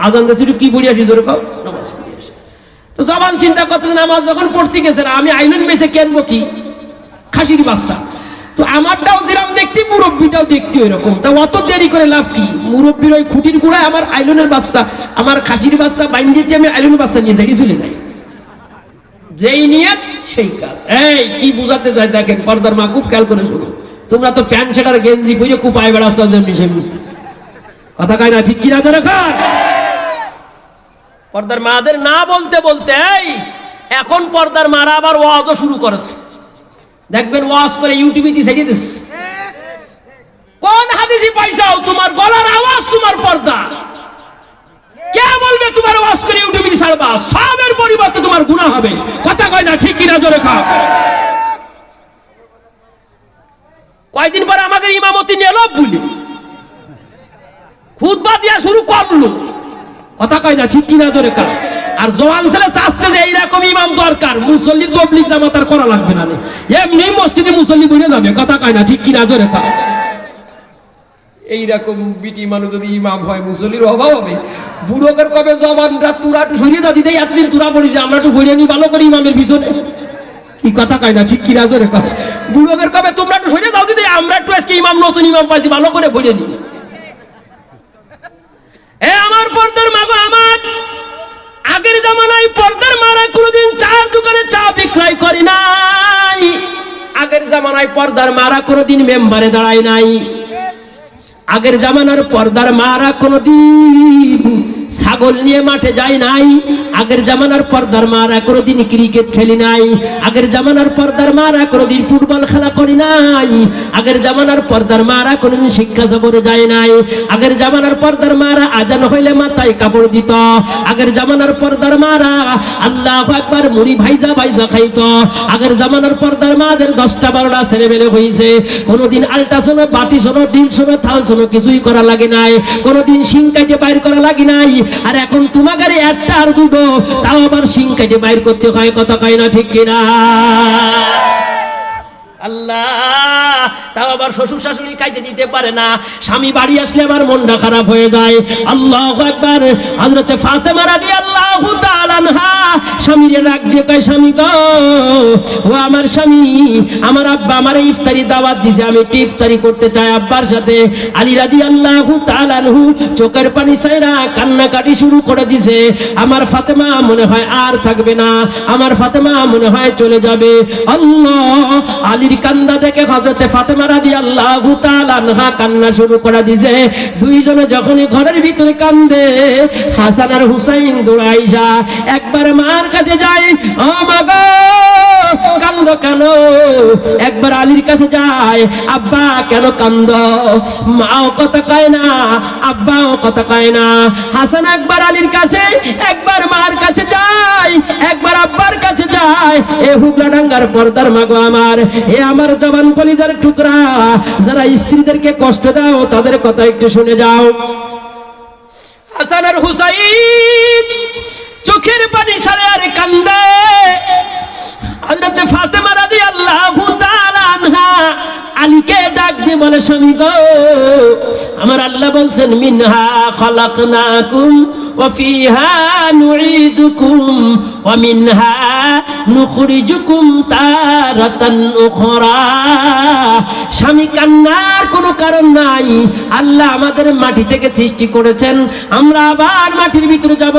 আজান দেশে একটু কি পড়ি আসি জোরে কও? নামাজ পড়ি আসি। তো জবান চিন্তা করতেছে, নামাজ যখন পড়তে গেছে আমি আইলন বেছে কিনবো কি? খাসির বাচ্চা। তো আমারটাও যেরকম দেখতে মুরব্বীটাও দেখতে ওই রকম। তা অত দেরি করে লাভ কি? মুরব্বীর ওই খুঁটির গুড়ায় আমার আইলনের বাচ্চা, আমার খাসির বাচ্চা বাইন্দিতে আমি আইলনের বাচ্চা নিয়ে যাই, চলে যাই। যেই নিয়ত সেই কাজ। এই কি বুঝাতে চাই দেখেন, পর্দার মা খুব খেয়াল করে শোনো। তোমরা তো প্যান্ট শার্ট আর গেঞ্জি পরে কুপায় বেড়াচ্ছ যেমনি সেমনি, কথা কয় না ঠিক কিনা জোরে কয়। পর্দার মাদের না বলতে বলতে এখন পর্দার মারা আবার ওয়াজও শুরু করেছে। দেখবেন ওয়াজ করে ইউটিউবে দিয়ে ছেড়ে দিস। কোন হাদিসে পাইছাও তোমার গলার আওয়াজ তোমার পর্দা? কে বলবে তোমার ওয়াজ করে ইউটিউবে দিয়ে ছাড়বা? সবের পরিবর্তে তোমার গুনাহ হবে, কথা কয় না ঠিক কিনা জোরে খাও। কয়দিন পরে আমাকে ইমামতি নিয়ে এলো বলি, খুতবা দিয়া শুরু করলো, কথা কয় না ঠিক কিনা জোরে খাও। আর জওয়ান ছেলে চাচ্ছে যে এইরকম ইমাম দরকার, মুসল্লি তবলিগ জামাত আর করা লাগবে না, এমনি মসজিদে মুসল্লি বইরে যাবে, কথা কয় না ঠিক কিনা জোরে খাও। এইরকম বিটি মানুষ যদি ইমাম হয় মুসল্লির অভাব হবে। বুড়োকের কবে জবানটা তুরা একটু সরিয়ে দাও, দিদি এতদিন তুরা পড়েছে আমরা একটু ভরিয়ে নি ভালো করে ইমামের পিছনে, কি কথা কয় না ঠিক কিনা জোরে খাও। বুড়োকের কবে তোমরা একটু সরিয়ে দাও দিদি আমরা একটু আজকে ইমাম নতুন ইমাম পাইছি ভালো করে ভরিয়ে নি। আমার পর্দার মাগো, আমার আগের জামানায় পর্দার মারা কোনোদিন চার দোকানে চা বিক্রয় করে নাই। আগের জামানায় পর্দার মারা কোনোদিন মেম্বারে দাঁড়ায় নাই। আগের জামানার পর্দার মারা কোনোদিন ছাগল নিয়ে মাঠে যায় নাই। আগের জামানার পর্দার মারা কোনোদিন ক্রিকেট খেলি নাই। আগের জামানার পর্দার মারা কোনোদিন ফুটবল খেলা করি নাই। আগের জামানার পর্দার মারা কোনোদিন শিক্ষা সফরে যায় নাই। আগের জামানার পর্দার মারা আজান হইলে মাথায় কাপড় দিত। আগের জামানার পর্দার মারা আল্লাহু আকবার মুড়ি ভাইজা ভাইজা খাইতো। আগের জামানার পর্দার মাদের 10টা 12টা ছেলেমেলে হয়েছে, কোনোদিন আল্ট্রাসাউন্ড বাটি শোনো ডিল শোনো থাল শোনো কিছুই করা লাগে নাই, কোনোদিন শিং কাটে বাইর করা লাগে নাই। আর এখন তোমাকে একটা আর দুটো তাও আবার শিং কাটে বাইর করতে হয়, কথা কয় না ঠিক কিনা? আল্লাহ, তাও আবার শ্বশুর শাশুড়ি খাইতে দিতে পারে না, স্বামী বাড়ি আসলে আবার মনটা খারাপ হয়ে যায়। আল্লাহু আকবার। হযরতে ফাতেমা রাদিয়াল্লাহু তাআলা আনহা স্বামীরে ডাক দিয়ে কয়, স্বামী গো, ও আমার স্বামী, আমার আব্বা আমার ইফতারি দাওয়াত দিয়েছে, আমি একটু ইফতারি করতে চাই আব্বার সাথে। আলী রাদিয়াল্লাহু তাআলা আনহু চোখের পানি ছাইরা কান্নাকাটি শুরু করে দিয়েছে। আমার ফাতেমা মনে হয় আর থাকবে না, আমার ফাতেমা মনে হয় চলে যাবে। আল্লাহ, আলীর কান্দা দেখে হযরতে ফাতেমা রাদিয়াল্লাহু তাআলা আনহা কান্না শুরু করে দিয়েছে। দুইজনে যখনই ঘরের ভিতরে কান্দে, হাসান আর হুসাইন দৌড়াইয়া একবার মার কাছে যায়, ও মা গো কান্দো কেন? একবার আলীর কাছে যায়, আব্বা কেন কান্দো? মাও কথা কয় না, আব্বাও কথা কয় না। হাসান একবার আলীর কাছে, একবার মার কাছে যায়, একবার আব্বার কাছে যায়। এ হুগলাডাঙ্গার পর্দার মাগো আমার, এ আমার জবান কলিজার টুকরা, যারা স্ত্রীদেরকে কষ্ট দাও তাদের কথা একটু শুনে যাও। হাসান আর হুসাইন চোখের পানি ছাড়ে আর কান্দে। হযরতে ফাতেমা রাদিয়াল্লাহু তাআলা আনহা আলীকে ডাক দিয়ে বলে, স্বামী গো, আমার আল্লাহ বলছেন মিনহা খালাকনাকুম ওয়া ফিহা নুঈদুকুম ওয়া মিনহা নুখরিজুকুম তারাতান উখরা। স্বামী কান্নার কোনো কারণ নাই, আল্লাহ আমাদের মাটি থেকে সৃষ্টি করেছেন, আমরা আবার মাটির ভিতরে যাব,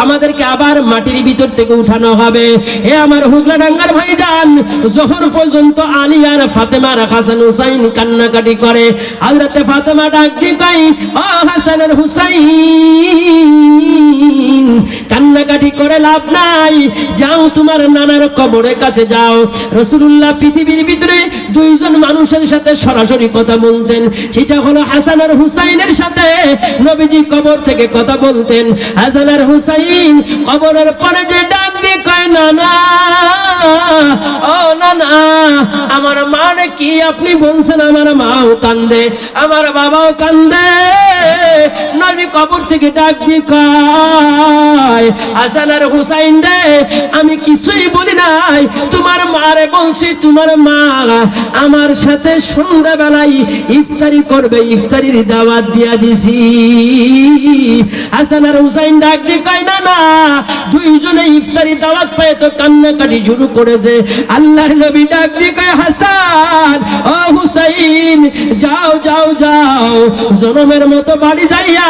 আমাদেরকে আবার মাটির ভিতর থেকে উঠানো হবে। হে আমার হুগলাডাঙ্গার ভাইজান, জোহর পর্যন্ত আলী আর ফাতেমা আর হাসান হুসাইন কান্নাকাটি করে। হযরতে ফাতেমা ডাক দিয়ে কয়, ও হাসান আর হুসাইন, কান্নাকাটি করে লাভ নাই, যাও তোমার নানার কবরের কাছে যাও। রাসূলুল্লাহ পৃথিবীর ভিতরে দুইজন মানুষের সাথে সরাসরি কথা বলতেন, সেটা হলো হাসান আর হুসাইনের সাথে নবীজি কবর থেকে কথা বলতেন। হাসান আর হুসাইন কবরের পরে যে ডাক দিয়ে কয়, নানা, ও নানা, আমার মারে কি আপনি বলছেন? আমার মাও কান্দে, আমার বাবাও কান্দে। নবী কবর থেকে ডাক দিয়ে কয়, হাসান আর হুসাইন রে, আমি কিছুই বলি নাই, তোমার মারে বলছি, তোমার মা আমার সাথে সন্ধ্যাবেলায় ইফতারি করবে, ইফতারির দাওয়াত দিয়া দিছি। হাসান আর হুসাইন ডাক দিয়ে কয়, না না, দুইজনে ইফতারি দাওয়াত পেয়ে তো কান্নাকাটি শুরু করেছে। আল্লাহর নবী ডাক দিয়ে কয়, হাসান ও হুসাইন, যাও যাও যাও, জনমের মতো বাড়ি যাইয়া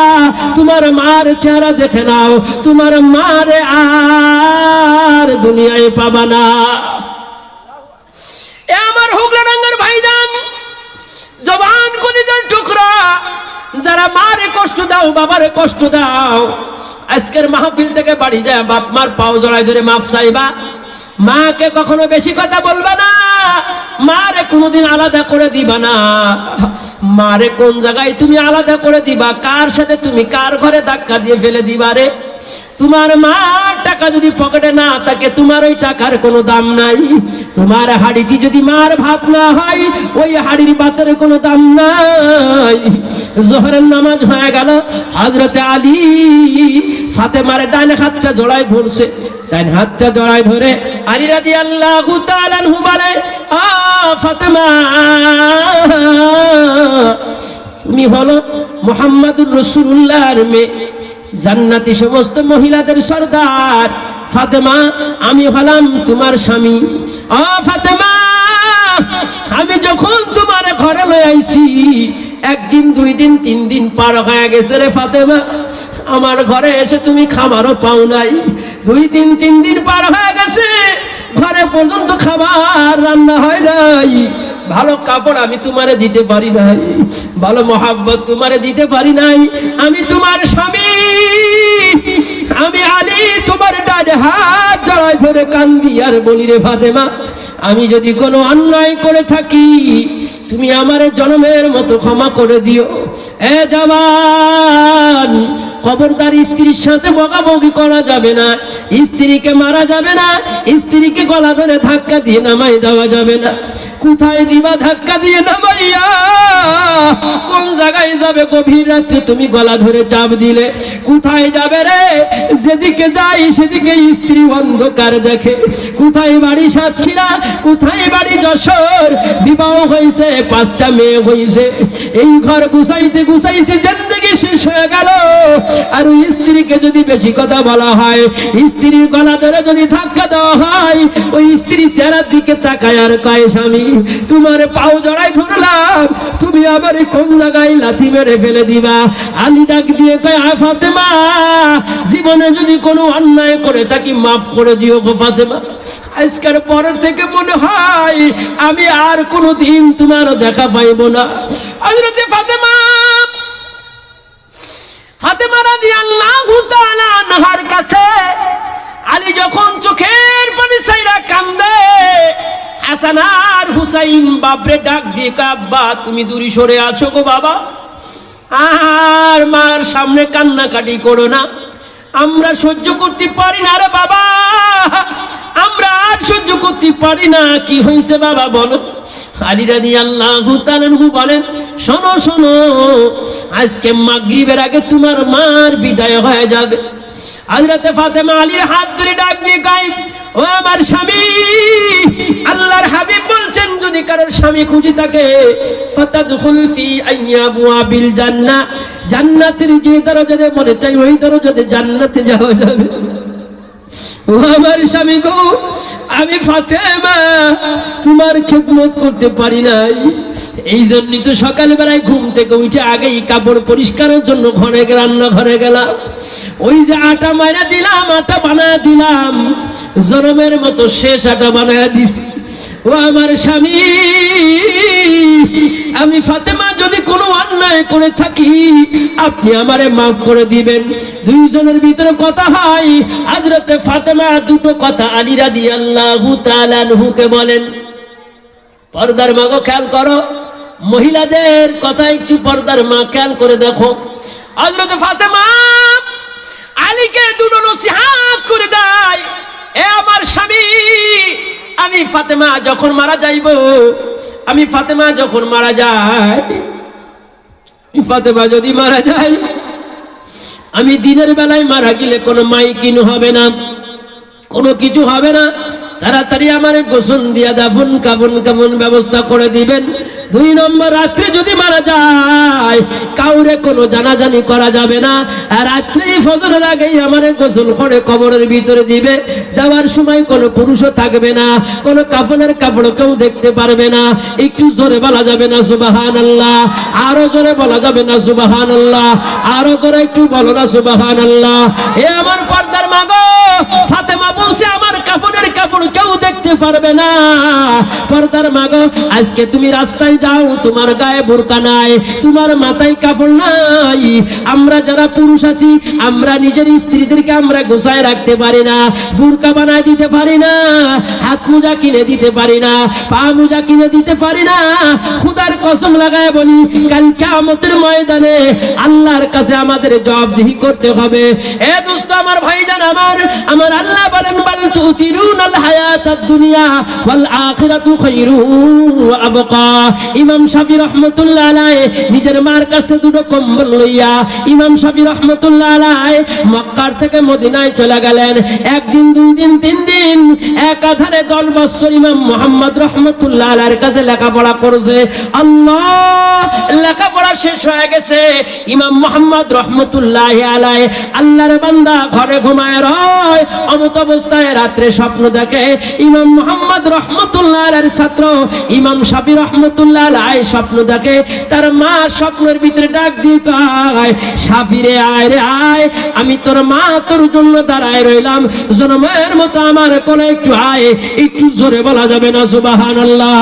তোমার মার চেহারা দেখে নাও, তোমার মারে আর দুনিয়ায় পাবা না। এ আমার হুগলাডাঙ্গার ভাইজান, জবান কলিজার টুকরা, যারা মারে কষ্ট দাও, বাবারে কষ্ট দাও, আজকের মাহফিল থেকে বাড়ি যায় বাপ মার পাও জড়াই ধরে মাফ চাইবা। মাকে কখনো বেশি কথা বলবা না, মারে কোনোদিন আলাদা করে দিবা না। মারে কোন জায়গায় তুমি আলাদা করে দিবা, কার সাথে তুমি কার ঘরে ধাক্কা দিয়ে ফেলে দিবা রে? তোমার মার টাকা যদি পকেটে না থাকে, তোমার ওই টাকার কোনো দাম নাই। তোমার হাড়িতে যদি মার ভাত না হয়, ওই হাড়ির ভাতের কোনো দাম নাই। জোহরের নামাজ হয়ে গেল, হযরতে আলী ফাতেমার ডান হাতটা জড়ায় ধরছে, ডান হাতটা জড়ায় ধরে আলী রাদিয়াল্লাহু তাআলা আনহু বলে, আ ফাতেমা, তুমি হলো মুহাম্মদুর রাসূলুল্লাহর মেয়ে, জান্নাতি সমস্ত মহিলাদের সরদার। ফাতেমা, আমি হলাম তোমার স্বামী। ও ফাতেমা, আমি যখন তোমার ঘরে লয়ে আইছি, একদিন, দুই দিন, তিন দিন পার হয়ে গেছে রে ফাতেমা, আমার ঘরে এসে তুমি খাবারও পাও নাই। 2 দিন 3 দিন পার হয়ে গেছে, ঘরে পর্যন্ত খাবার রান্না হয় নাই। ভালো কাপড় আমি তোমারে দিতে পারি নাই, ভালো মহাব্বত তোমারে দিতে পারি নাই। আমি তোমার স্বামী, আমি আলী তোমার ডান হাত জড়ায় ধরে কান্দি আর বলি, রে ফাতেমা, আমি যদি কোনো অন্যায় করে থাকি, তুমি আমার জন্মের মতো ক্ষমা করে দিও। এ জওয়ান, খবরদার স্ত্রীর সাথে বকাবকি করা যাবে না, স্ত্রীকে মারা যাবে না, স্ত্রীকে গলা ধরে ধাক্কা দিয়ে নামাই দেওয়া যাবে না। কোথায় দিবা ধাক্কা দিয়ে নামাইয়া? কোন জায়গায় যাবে গভীর রাত্রে তুমি গলা ধরে চাপ দিলে? কোথায় যাবে রে? যেদিকে যাই সেদিকে স্ত্রী অন্ধকার দেখে। কোথায় বাড়ি সাতক্ষীরা, কোথায় বাড়ি যশোর, বিবাহ হয়েছে, 5টা মেয়ে হয়েছে, এই ঘর গুছাইতে গুছাইছে জিন্দেগি শেষ হয়ে গেল। আর ওই স্ত্রীকে যদি বেশি কথা বলা হয়, স্ত্রীর গলা ধরে যদি ধাক্কা দেওয়া হয়, ওই স্ত্রী চেহারার দিকে তাকায় আর কয়, স্বামী তোমার পাও জড়াই ধরলাম, তুমি আবার কোন জায়গায় লাথি মেরে ফেলে দিবা। আলী ডাক দিয়ে কয়, আয় ফাতেমা, জীবনে যদি কোনো অন্যায় করে থাকি মাফ করে দিও গো ফাতেমা। আজকের পর থেকে মনে হয় আমি আর কোনো দিন তোমার দেখা পাইব না। হযরতে ফাতেমা রাদিয়াল্লাহু তাআলা আনহার কাছে আলী যখন চোখের পানি ছাইরা কান্দে, হাসান আর হুসাইন বাপরে ডাক দিয়ে, আব্বা তুমি দূরে সরে আছো গো বাবা, আর মার সামনে কান্নাকাটি করো না, আমরা সহ্য করতে পারি না রে বাবা, আমরা আর সহ্য করতে পারি না। কি হয়েছে বাবা বলো? আলী রাদিয়াল্লাহু তাআলা বলেন, শোনো শোনো, আজকে মাগরিবের আগে তোমার মার বিদায় হয়ে যাবে। হযরতে ফাতেমা আলীর হাত ধরে ডাক দিয়ে কয়, ও আমার স্বামী, আল্লাহর হাবিব বলছেন যদি কারোর স্বামী খুশি থাকে, ফাতাদখুল ফি আইয়াবুয়াবিল জান্নাহ, জান্নাতের যে দরজাতে মনে চাই ওই দরজাতে জান্নাতে যাওয়া যাবে। ও আমার স্বামী গো, আমি ফাতেমা তোমার খেদমত করতে পারি নাই, এই জন্যই তো সকালবেলায় ঘুম থেকে উঠে আগেই কাপড় পরিষ্কারের জন্য রান্নাঘরে গেলাম। ওই যে আটা মাইরা দিলাম, আটা বানায় দিলাম, জনমের মতো শেষ আটা বানায় দিছি। ও আমার স্বামী, আমি ফাতেমা যদি কোনো অন্যায় করে থাকি আপনি আমারে মাফ করে দিবেন। দুইজনের ভিতরে কথা হয়, হযরতে ফাতেমা দুটো কথা আলী রাদিয়াল্লাহু তাআলা আনহুকে বলেন। পর্দার মা গো খেয়াল করো, মহিলাদের কথা একটু পর্দার মা খেয়াল করে দেখো। হযরতে ফাতেমা আলীকে দুটো নসিহত করে দেয়, এ আমার স্বামী, আমি ফাতেমা যখন মারা যাইব, আমি ফাতেমা যখন মারা যায়, ফাতেমা যদি মারা যায়, আমি দিনের বেলায় মারা গেলে কোনো মাইকিন হবে না, কোনো কিছু হবে না, তাড়াতাড়ি আমারে গোসল দিয়া দাফন কাফন ব্যবস্থা করে দিবেন। 2 নম্বর, রাত্রে যদি মারা যায় কাউরে কোনো জানাজানি করা যাবে না, আর রাত্রে ফজরের আগেই আমারে গোসল করে কবরের ভিতরে দিবে। দেওয়ার সময় কোনো পুরুষও থাকবে না, কোনো কাফনের কাপড় কেউ দেখতে পারবে না। একটু জোরে বলা যাবে না সুবহানাল্লাহ? আরো জোরে বলা যাবে না সুবহানাল্লাহ? আরো জোরে একটু বলো না সুবহানাল্লাহ? এ আমার পর্দার মা গো, ফাতেমা বলছে আমার কাফনের কাপড় কেউ দেখতে পারবে না। পর্দার মা গো, আজকে তুমি রাস্তায় যাও, তোমার গায়ে বোরকা নাই, তোমার মাথায় কাপড় নাই। আমরা যারা পুরুষ আছি, আমরা নিজের স্ত্রীদেরকে আমরা গোছায় রাখতে পারি না, বোরকা বানায় দিতে পারি না, হাত মোজা কিনে দিতে পারি না, পা মোজা কিনে দিতে পারি না। খোদার কসম লাগায় বলি, কাল কিয়ামতের ময়দানে আল্লাহর কাছে আমাদের জবাবদিহি করতে হবে। এ দোস্ত আমার ভাইজান, আমার আল্লাহ বলেন, বাল তুতিরুনাল হায়াতাদ দুনিয়া ওয়াল আখিরাতু খায়রু ওয়া আবকা। ইমাম শাফি রহমাতুল্লাহ আলাইহি নিজের মার কাছে দুটো কম্বল লইয়া ইমাম শাফি রহমাতুল্লাহ আলাইহি মক্কা থেকে মদিনায় চলে গেলেন। একদিন, 2 দিন, 3 দিন, একাধারে 10 বছর ইমাম মুহাম্মদ রহমাতুল্লাহ আলাইহির কাছে লেখাপড়া করেছে। আল্লাহ, লেখাপড়া শেষ হয়ে গেছে। ইমাম মুহাম্মদ রহমাতুল্লাহ আলাইহি আল্লাহর বান্দা ঘরে ঘুমায় রয়, অমত অবস্থায় রাত্রে স্বপ্ন দেখে। ইমাম মুহাম্মদ রহমাতুল্লাহ আলাইহির ছাত্র ইমাম শাফি রহমাতুল্লাহ আলাইহি স্বপ্ন দেখে, তার মা স্বপ্নের ভিতরে ডাক দিয়ে কয়, শাফি রে আয় রে আয়, আমি তোর মা তোর জন্য দাঁড়ায় রইলাম, জনমের মতো আমার কোলে একটু আয়। একটু জোরে বলা যাবে না সুবহানাল্লাহ?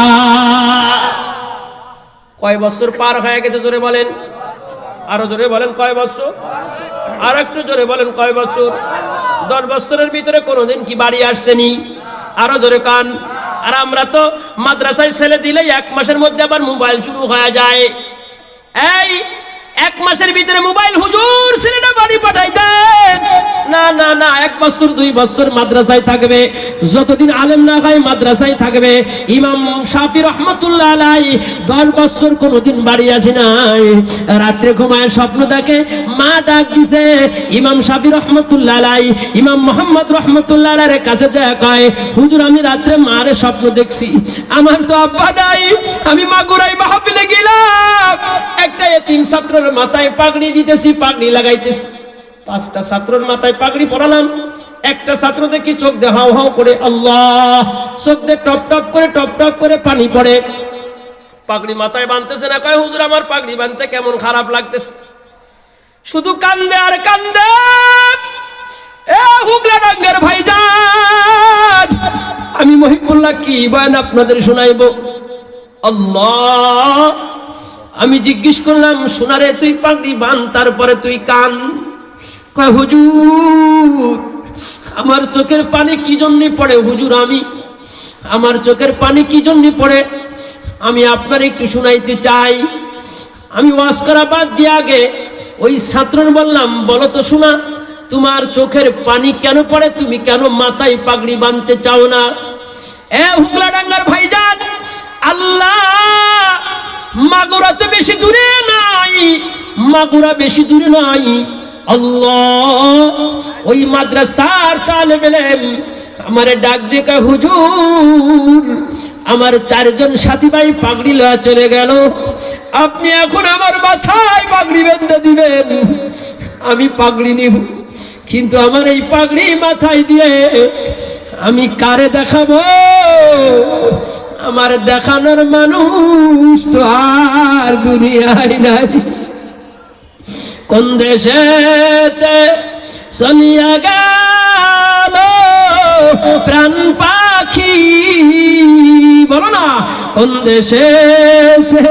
কয় বছর পার হয়ে গেছে জোরে বলেন? আরো জোরে বলেন, কয় বছর? আর একটু জোরে বলেন, কয় বছর? 10 বছরের ভিতরে কোনোদিন কি বাড়ি আসছেনি? আরো জোরে কান। আর আমরা তো মাদ্রাসায় ছেলে দিলেই 1 মাসের মধ্যে আবার মোবাইল শুরু হয়ে যায়। এই এক মাসের ভিতরে মোবাইল হুজুর ছেলেটা বাড়ি পাঠাইতেন। না না না, 1 বছর 2 বছর মাদ্রাসায় থাকবে, যতদিন আলেম না হয় মাদ্রাসায় থাকবে। ইমাম শাফি রহমতুল্লাহ আলাইহি 10 বছর কোনোদিন বাড়ি আসে নাই। রাত্রে ঘুমায় স্বপ্ন দেখে, মা ডাক দিছে। ইমাম শাফি রহমতুল্লাহ আলাইহি ইমাম মুহাম্মদ রহমতুল্লাহ আলাইহির কাছে যায়, কয় হুজুর আমি রাত্রে মারে স্বপ্ন দেখছি, আমার তো আব্বা নাই, আমি মাগুরাই মাহফিলে গেলাম, একটা এতিম ছাত্রের মাথায় পাগড়ি দিতেছি, পাগড়ি লাগাইতেছি, 5টা ছাত্রের মাথায় পাগড়ি পরালাম, একটা ছাত্র দেখি চোখ দিয়ে হাও হাও করে আল্লাহ, চোখ দিয়ে টপ টপ করে পানি পড়ে, পাগড়ি মাথায় বাঁধতেছে না। কয় হুজুর আমার পাগড়ি বাঁধতে কেমন খারাপ লাগতেছে, শুধু কান্দে আর কান্দে। এ হুগলাডাঙ্গার ভাইজান, আমি মহিবুল্লাহ কি বয়ান আপনাদের শোনাইব। আল্লাহ, আমি জিজ্ঞেস করলাম সোনারে তুই পাগড়ি বাঁধ, তারপরে তুই কান। কয় হুজুর আমার চোখের পানি কি জন্য পড়ে, হুজুর আমার চোখের পানি কি জন্য পড়ে আমি আপনার একটু শুনাইতে চাই। আমি ওয়াজ করা বাদ দিয়ে আগে ওই ছাত্রর বললাম, বলো তো শোনা, তোমার চোখের পানি কেন পড়ে, তুমি কেন মাথায় পাগড়ি বাঁধতে চাও না? এ হুগলাডাঙ্গার ভাইজান, আল্লাহ মাগুরা তো বেশি দূরে নাই, মাগুরা বেশি দূরে নাই। আল্লাহ ওই মাদ্রাসার তালেব ইলম আমারে ডাক দিয়ে হুজুর আমার 4 জন সাথী ভাই পাগড়ি লয়ে চলে গেল, আপনি এখন আমার মাথায় পাগড়ি বেঁধে দিবেন। আমি পাগড়ি নিব, কিন্তু আমার এই পাগড়ি মাথায় দিয়ে আমি কারে দেখাবো? আমার দেখানোর মানুষ তো আর দুনিয়ায় নাই। কোন দেশেতে চলিয়া গেল প্রাণ পাখি, বলো না, কোন দেশেতে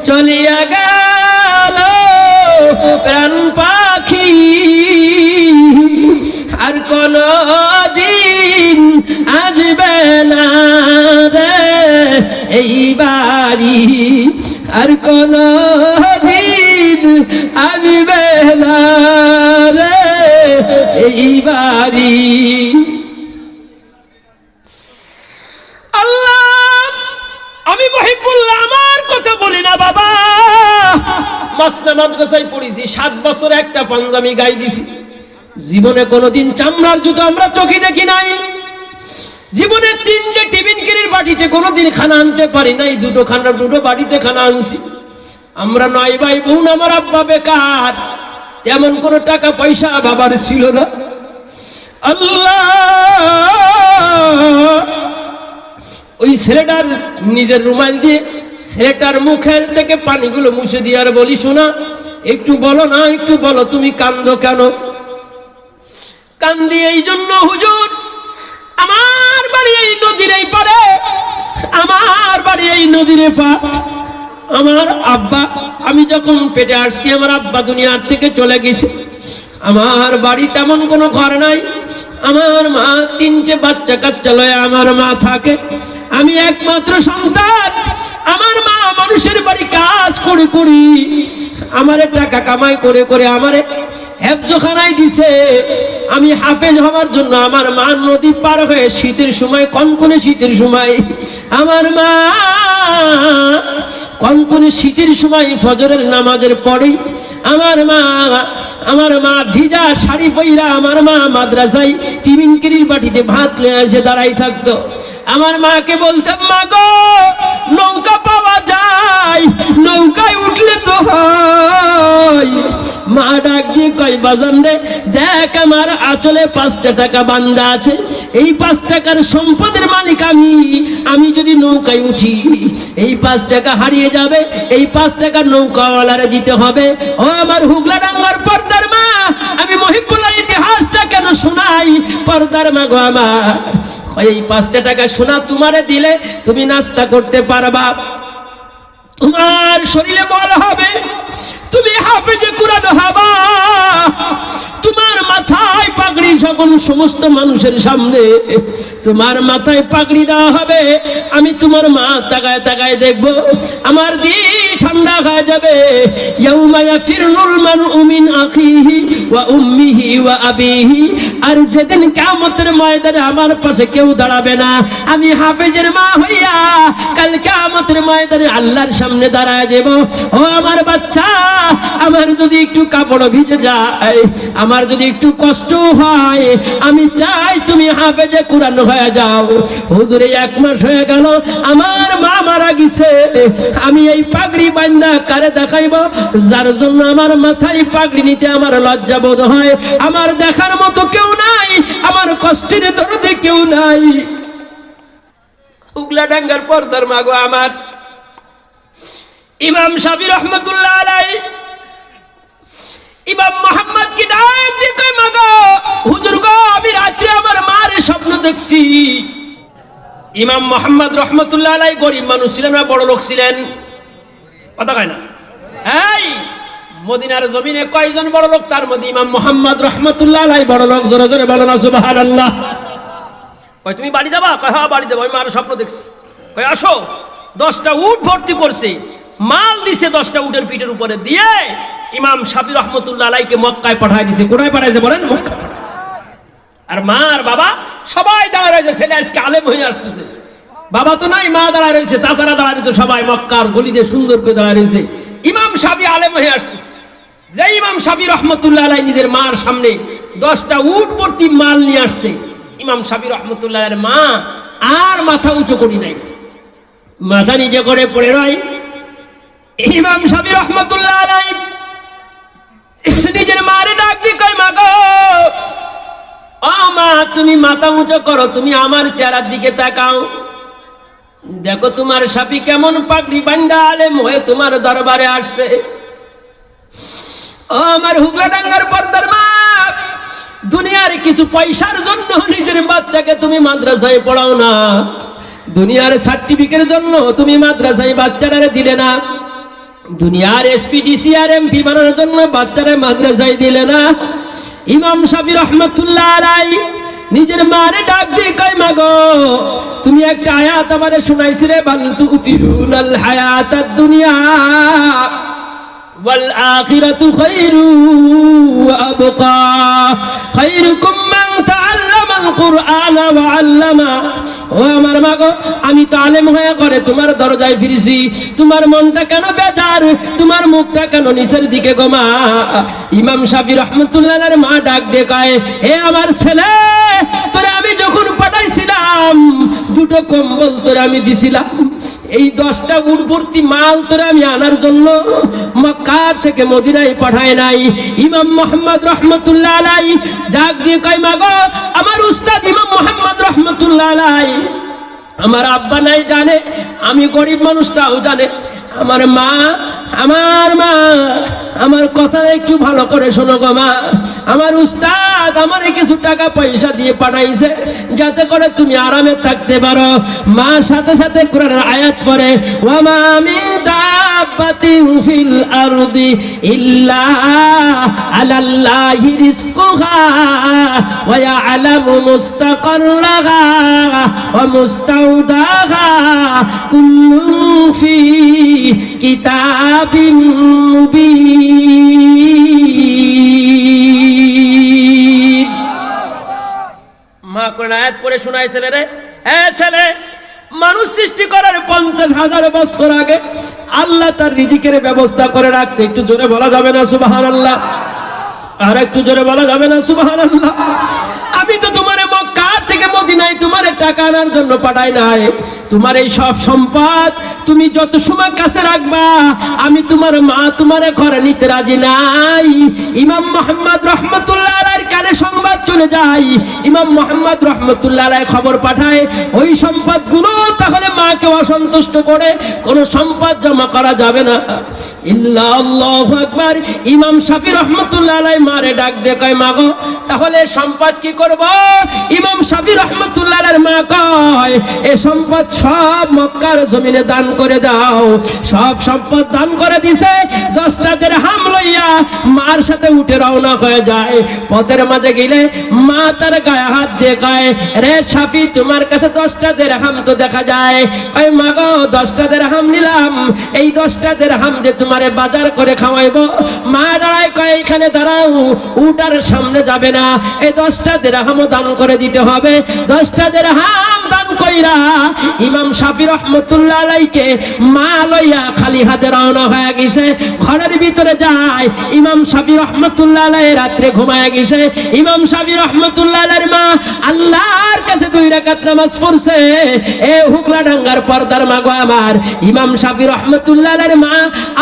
চলিয়া গেল প্রাণ পাখি, আর কোন দিন আসবে না রে এই বাড়ি, আর কোন দিন আসবে না রে এই বাড়ি। আল্লাহ, আমি মহিবুল্লাহ আমার কথা বলি না বাবা, মাসনা মাদ্রাসায় পড়েছি, 7 বছর একটা পাঞ্জাবি গায়ে দিছি, জীবনে কোনোদিন চামড়ার জুতো আমরা চোখে দেখি নাই, জীবনে 3টে টিফিন কিরির বাটিতে কোনোদিন খানা আনতে পারি নাই, 2 বাটিতে খানা আনছি। আমরা 9 ভাই বোন, আমার আব্বা বেকার, তেমন কোনো টাকা পয়সা বাবার ছিল না। আল্লাহ, ওই ছেলেটার নিজের রুমাল দিয়ে ছেলেটার মুখের থেকে পানিগুলো মুছে দিয়ে আর বলি, শোনা একটু বলো না, একটু বলো তুমি কান্দো কেন? কান্দি এই জন্য হুজুর, আমার বাড়ি এই নদীর এই পারে, আমার বাড়ি এই নদীর পার। আমার আব্বা, আমি যখন পেটে আসছি আমার আব্বা দুনিয়ার থেকে চলে গেছে, আমার বাড়ি তেমন কোনো ঘর নাই, আমার মা 3টে বাচ্চা কাচ্চা লয়ে আমার মা থাকে, আমি একমাত্র সন্তান। আমার মা মানুষের বাড়ি কাজ করে করি আমারে টাকা কামাই করে করে আমারে হেফজখানায় দিছে। আমি হাফেজ হওয়ার জন্য আমার মা নদী পার হয়ে শীতের সময়, কনকনে শীতের সময়, আমার মা কনকনে শীতের সময় ফজরের নামাজের পরেই আমার মা ভিজা শাড়ি পইরা আমার মা মাদ্রাসায় টিফিন কিরির বাটিতে ভাত লয়ে এসে দাঁড়াই থাকতো। আমার মাকে বলতাম, মা গো নৌকা পাওয়া যায়, নৌকায় উঠলে তো হয়। মা ডাক দিয়ে কয়, বাজান রে দেখ আমার আঁচলে 5টা টাকা বান্ধা আছে, এই 5 টাকার সম্পদের মালিক আমি যদি নৌকায় উঠি এই 5 টাকা হারিয়ে যাবে, এই 5 টাকা নৌকাওয়ালারে দিতে হবে। ও আমার হুগলাডাঙ্গার পর্দার মা, আমি মহিবুল্লাহ ইতিহাসটা কেন শোনাই? পর্দার মা গো আমার, এই 5টা টাকা সোনা তোমারে দিলে তুমি নাস্তা করতে পারবা, তোমার শরীরে বল হবে, তুমি হাফেজে কুরআন হবা, তোমার মাথায় পাগড়ি যখন সমস্ত মানুষের সামনে তোমার মাথায় পাগড়ি দেওয়া হবে, আমি তোমার মা তাকায় তাকায় দেখবো, আমার দিল ঠান্ডা হয়ে যাবে। ইয়াউমা ইয়াফিরুল মারউ মিন আখিহি ওয়া উম্মিহি ওয়া আবিহি, আর যেদিন কিয়ামতের ময়দানে আমার পাশে কেউ দাঁড়াবে না, আমি হাফেজের মা হইয়া কাল কিয়ামতের ময়দানে আল্লাহর সামনে দাঁড়ায় যাব। ও আমার বাচ্চা, আমার যদি একটু কাপড় ভিজে যায়, আমার যদি একটু কষ্ট হয়, আমি চাই তুমি হাফেজে কোরআন হয়ে যাও। হুজুরে 1 মাস হয়ে গেল আমার মা মারা গেছে, আমি এই পাগড়ি বান্দা কারে দেখাইব? যার জন্য আমার মাথায় পাগড়ি নিতে আমার লজ্জা বোধ হয়, আমার দেখার মতো কেউ নাই, আমার কষ্টের দরদে কেউ নাই। উগলাডাঙ্গার পর্দার মাগো আমার ইমাম শাফি রহমাতুল্লাহ আলাইহি ইমাম মুহাম্মদ কি ডাক দিয়ে কয়, মাগো হুজুর গো, আমি রাত্রে আমার মার স্বপ্ন দেখছি। ইমাম মুহাম্মদ রহমাতুল্লাহ আলাইহি গরিব মানুষ ছিলেন না বড় লোক ছিলেন? কথা কয় না? এই মদিনার জমিনে কয়জন বড় লোক? তার মধ্যে ইমাম মুহাম্মদ রহমাতুল্লাহ আলাইহি বড় লোক। জোরে জোরে বলো না সুবহানাল্লাহ। কয় তুমি বাড়ি যাবা? কয় হ্যাঁ বাড়ি যাবো, আমি মার স্বপ্ন দেখছি। কয় আসো। 10টা উট ভর্তি করছে, মাল দিছে 10টা উটের পিঠের উপরে দিয়ে ইমাম শাফি রহমাতুল্লাহ আলাইহিকে মক্কায় পাঠায় দিছে। কোথায় পাঠাইছে বলেন? মক্কা। আর মা আর বাবা সবাই দাঁড়ায় রয়েছে, ছেলে আজকে আলেম হয়ে আসতেছে। বাবা তো নাই, মা দাঁড়ায় রয়েছে, চাচারা দাঁড়ায় রয়েছে, সবাই মক্কার গলিতে সুন্দর করে দাঁড়ায় রয়েছে। ইমাম শাফি আলেম হয়ে আসতেছে। যে ইমাম শাফি রহমাতুল্লাহ আলাইহি নিজের মার সামনে 10টা উট ভর্তি মাল নিয়ে আসছে, ইমাম শাফি রহমাতুল্লাহ আলাইহির মা আর মাথা উঁচু করি নাই, মাথা নিচে করে পড়ে রয়। ইমাম শাফি রহমাতুল্লাহ আলাইহি নিজের মারে ডাক দিয়ে কয়, মা গো, ও মা, তুমি মাথা উঁচু করো, তুমি আমার চেহারার দিকে তাকাও, দেখো তোমার শাফি কেমন পাগড়ি বান্দা আলেম হয়ে তোমার দরবারে আসছে। ও আমার হুগলাডাঙ্গার পর্দার মা, দুনিয়ার কিছু পয়সার জন্য নিজের বাচ্চাকে তুমি মাদ্রাসায় পড়াও না, দুনিয়ার সার্টিফিকেটের জন্য তুমি মাদ্রাসায় বাচ্চাটারে দিলে না, দুনিয়ার এসপিডিসি আর এমপি বানানোর জন্য বাচ্চারা মাদ্রাসায় দিলে না। ইমাম শাফি রহমাতুল্লাহ আলাইহি নিজের মারে ডাক দিয়ে কয়, মা গো, তুমি একটা আয়াত আমারে শুনাইছিলে, বাল তুতিরুনাল হায়াতাদ দুনিয়া ওয়াল আখিরাতু খায়রু ওয়া আবকা, খায়রুকুম মান তাআল্লামাল কুরআনা ওয়া আল্লামা। ও আমার মা গো, আমি তো আলেম হয়ে করে তোমার দরজায় ফিরেছি, তোমার মনটা কেন বেজার, তোমার মুখটা কেন নিচের দিকে গো মা? ইমাম শাফি রহমাতুল্লাহ আলাইহির মা ডাক দিয়ে কয়, হে আমার ছেলে, তোরে আমি যখন পাঠাইছিলাম 2টো কম্বল তোরে আমি দিছিলাম, এই 10টা উট ভর্তি মাল তোরে আমি আনার জন্য মক্কা থেকে মদিনায় পাঠায় নাই। ইমাম মুহাম্মদ রহমাতুল্লাহ আলাইহি ডাক দিয়ে কয়, মা গো, আমার উস্তাদ ইমাম মুহাম্মদ রহমাতুল্লাহ আলাইহি আমার আব্বা নাই জানে, আমি গরিব মানুষ তাও জানে, আমার মা আমার কথা একটু ভালো করে শোনো গো মা, আমার উস্তাদ আমারে কিছু টাকা পয়সা দিয়ে পাঠাইছে যাতে করে তুমি আরামে থাকতে পারো। মা সাথে সাথে কোরআনের আয়াত পড়ে, ওয়া মা মিন দাব্বাতিন ফিল আরদি ইল্লা আলাল্লাহি রিজকুহা ওয়া ইয়ালামু মুস্তাকাররাহা ওয়া মুস্তাওদাহা কুল্লুন ফি কিতাবিন মুবিন। মা কোরআন আয়াত পড়ে শোনায় ছেলেরে, ছেলে, মানুষ সৃষ্টি করার 50,000 বছর আগে আল্লাহ তার রিজিকের ব্যবস্থা করে রাখছে। একটু জোরে বলা যাবে না সুবহানাল্লাহ? আর একটু জোরে বলা যাবে না সুবহানাল্লাহ? আমি তো তোমার মক্কা থেকে মদিনায় তোমার টাকা আনার জন্য পাঠাই নাই, তোমার এই সব সম্পদ তুমি যত সময় কাছে রাখবা, আমি তোমার মা তোমারে ঘরে নিতে রাজি নাই। ইমাম মুহাম্মদ রহমাতুল্লাহ আলাইহির কানে সংবাদ চলে যায়, ইমাম মুহাম্মদ রহমাতুল্লাহ আলাইহি খবর পাঠায়, ওই সম্পদগুলো তাহলে মাকে অসন্তুষ্ট করে কোন সম্পদ জমা করা যাবে না ইল্লা আল্লাহু আকবার। ইমাম শাফি রহমাতুল্লাহ আলাইহি মারে ডাক দিয়ে কয়, মা গো, তাহলে সম্পদ কি করব? ইমাম শাফি রহমাতুল্লাহ আলাইহির মা কয়, এই সম্পদ সব মক্কার জমিনে দান করে দাও। সব সম্পদ দান করে দিছে। 10টা দিরহাম লইয়া মার সাথে উঠে রওনা হয়ে যায়। পথের মাঝে গেলে মা তার গায়ে হাত দিয়ে কয়, রে শাফি তোমার কাছে 10টা দিরহাম তো দেখা যায়। কয় মা গো 10টা দিরহাম নিলাম, এই 10টা দিরহাম দিয়ে তোমারে বাজার করে খাওয়াইবো। মা দাঁড়ায় কয় এখানে দাঁড়াও, উটার সামনে যাবে না, এই 10টা দিরহামও দান করে দিতে হবে। 10টা দিরহাম দান কইরা ইমাম শাফি রহমতুল্লাহ আলাইকে মা লইয়া খালি হাতে রওনা হয়ে গেছে। ঘরের ভিতরে যায়, ইমাম শাফি রহমতুল্লাহ আলাই রাত্রে ঘুমায় গেছে। ইমাম শাফি রহমতুল্লাহ আলাইর মা আল্লাহর কাছে 2 রাকাত নামাজ পড়ছে। এ হুগলাডাঙ্গার পর্দার মা গো আমার, ইমাম শাফি রহমতুল্লাহ আলাইর মা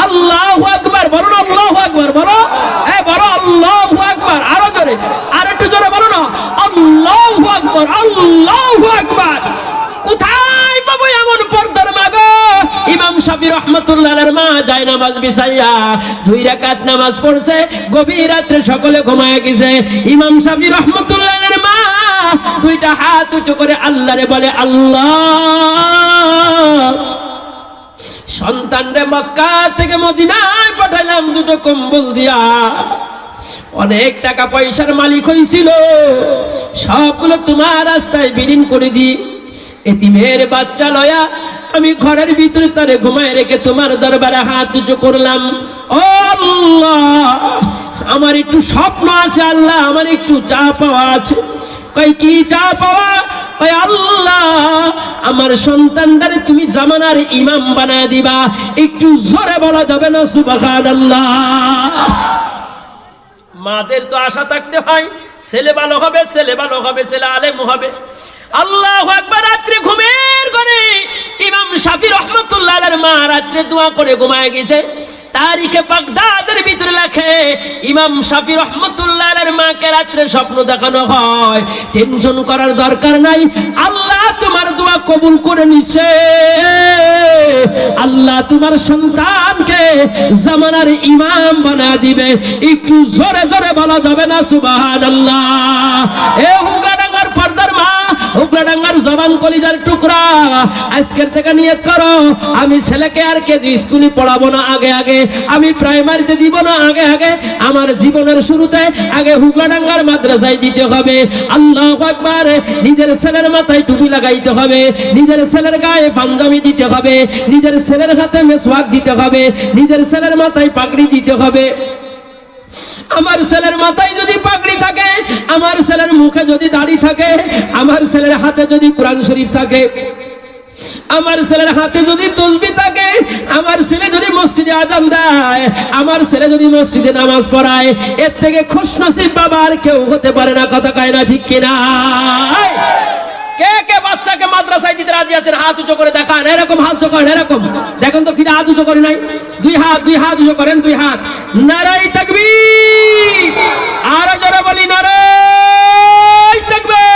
আল্লাহু আকবার বলো না, আল্লাহু আকবার বলো, এ বলো আল্লাহু আকবার, আরো জোরে, আর একটু জোরে বলো না, আল্লাহু আকবার, আল্লাহু আকবার। কোথায় পাবো এমন পর্দার মা গো? ইমাম শাফি রহমতুল্লাহ আলাইহির মা যায় নামাজ বিছাইয়া 2 রাকাত নামাজ পড়ছে। গভীর রাত্রে সকলে ঘুমায় গেছে। ইমাম শাফি রহমতুল্লাহ আলাইহির মা 2টা হাত উঁচু করে আল্লাহরে বলে, আল্লাহ সন্তানরে মক্কা থেকে মদিনায় পাঠাইলাম 2টো কম্বল দিয়া, অনেক টাকা পয়সার মালিক হয়েছিল, সবগুলো তোমার রাস্তায় বিলীন করে দি। এতিমের বাচ্চা লয়া আমি ঘরের ভিতরে তারে ঘুমায় রেখে তোমার দরবারে হাত উঁচু করলাম। ও আল্লাহ আমার একটু স্বপ্ন আছে, আল্লাহ আমার একটু চা পাওয়া আছে। কই কি চা পাওয়া? কই আল্লাহ আমার সন্তানটারে তুমি জামানার ইমাম বানায় দিবা। একটু জোরে বলা যাবে না সুবহানাল্লাহ? মাদের তো আশা থাকতে হয় ছেলে ভালো হবে, ছেলে ভালো হবে, ছেলে আলেম হবে। আল্লাহু আকবার। রাত্রে ঘুমের ঘরে ইমাম শাফি রহমতুল্লাহ আলাইহির মা রাত্রে দোয়া করে ঘুমায় গেছে। তারিখে বাগদাদের ভিতরে লেখে ইমাম শাফি রহমতুল্লাহ আলাইহির মাকে রাত্রে স্বপ্ন দেখানো হয়। টেনশন করার দরকার নাই, আল্লাহ তোমার দোয়া কবুল করে নিছে। আল্লাহ তোমার সন্তানকে জামানার ইমাম বানায় দিবে। একটু জোরে জোরে বলা যাবে না সুবহানাল্লাহ? এ হুগলাডাঙ্গার পর্দার মা, হুগলাডাঙ্গার জবান কলিজার টুকরা, আজকের থেকে নিয়ত করো আমি ছেলেকে আর কেজি স্কুলে পড়াবো না, আগে আগে আমি প্রাইমারিতে দিব না, আগে আগে আমার জীবনের শুরুতে আগে হুগলাডাঙ্গার মাদ্রাসায় দিতে হবে। আল্লাহু আকবার। নিজের ছেলের মাথায় টুপি লাগাইতে হবে, নিজের ছেলের গায়ে পাঞ্জাবি দিতে হবে, নিজের ছেলের হাতে মেসওয়াক দিতে হবে, নিজের ছেলের মাথায় পাগড়ি দিতে হবে। আমার ছেলের মাথায় যদি পাগড়ি থাকে, আমার ছেলের মুখে যদি দাড়ি থাকে, আমার ছেলের হাতে যদি কোরআন শরীফ থাকে, আমার ছেলের হাতে যদি তাসবিহ থাকে, আমার ছেলে যদি মসজিদে আযান দেয়, আমার ছেলে যদি মসজিদে নামাজ পড়ায়, এর থেকে খুশনসিব বাবা আর কেউ হতে পারে না। কথা কয় না ঠিক কিনা? কে কে বাচ্চাকে মাদ্রাসায় দিতে রাজি আছেন? হাত উঁচু করে দেখান। এরকম হাত উঁচু করেন, এরকম দেখেন তো ফিরে হাত উঁচু করে নাই। 2 হাত উঁচু করেন, 2 হাত। নারায়ে তাকবীর। আর যারা বলি নারায়ে তাকবীর।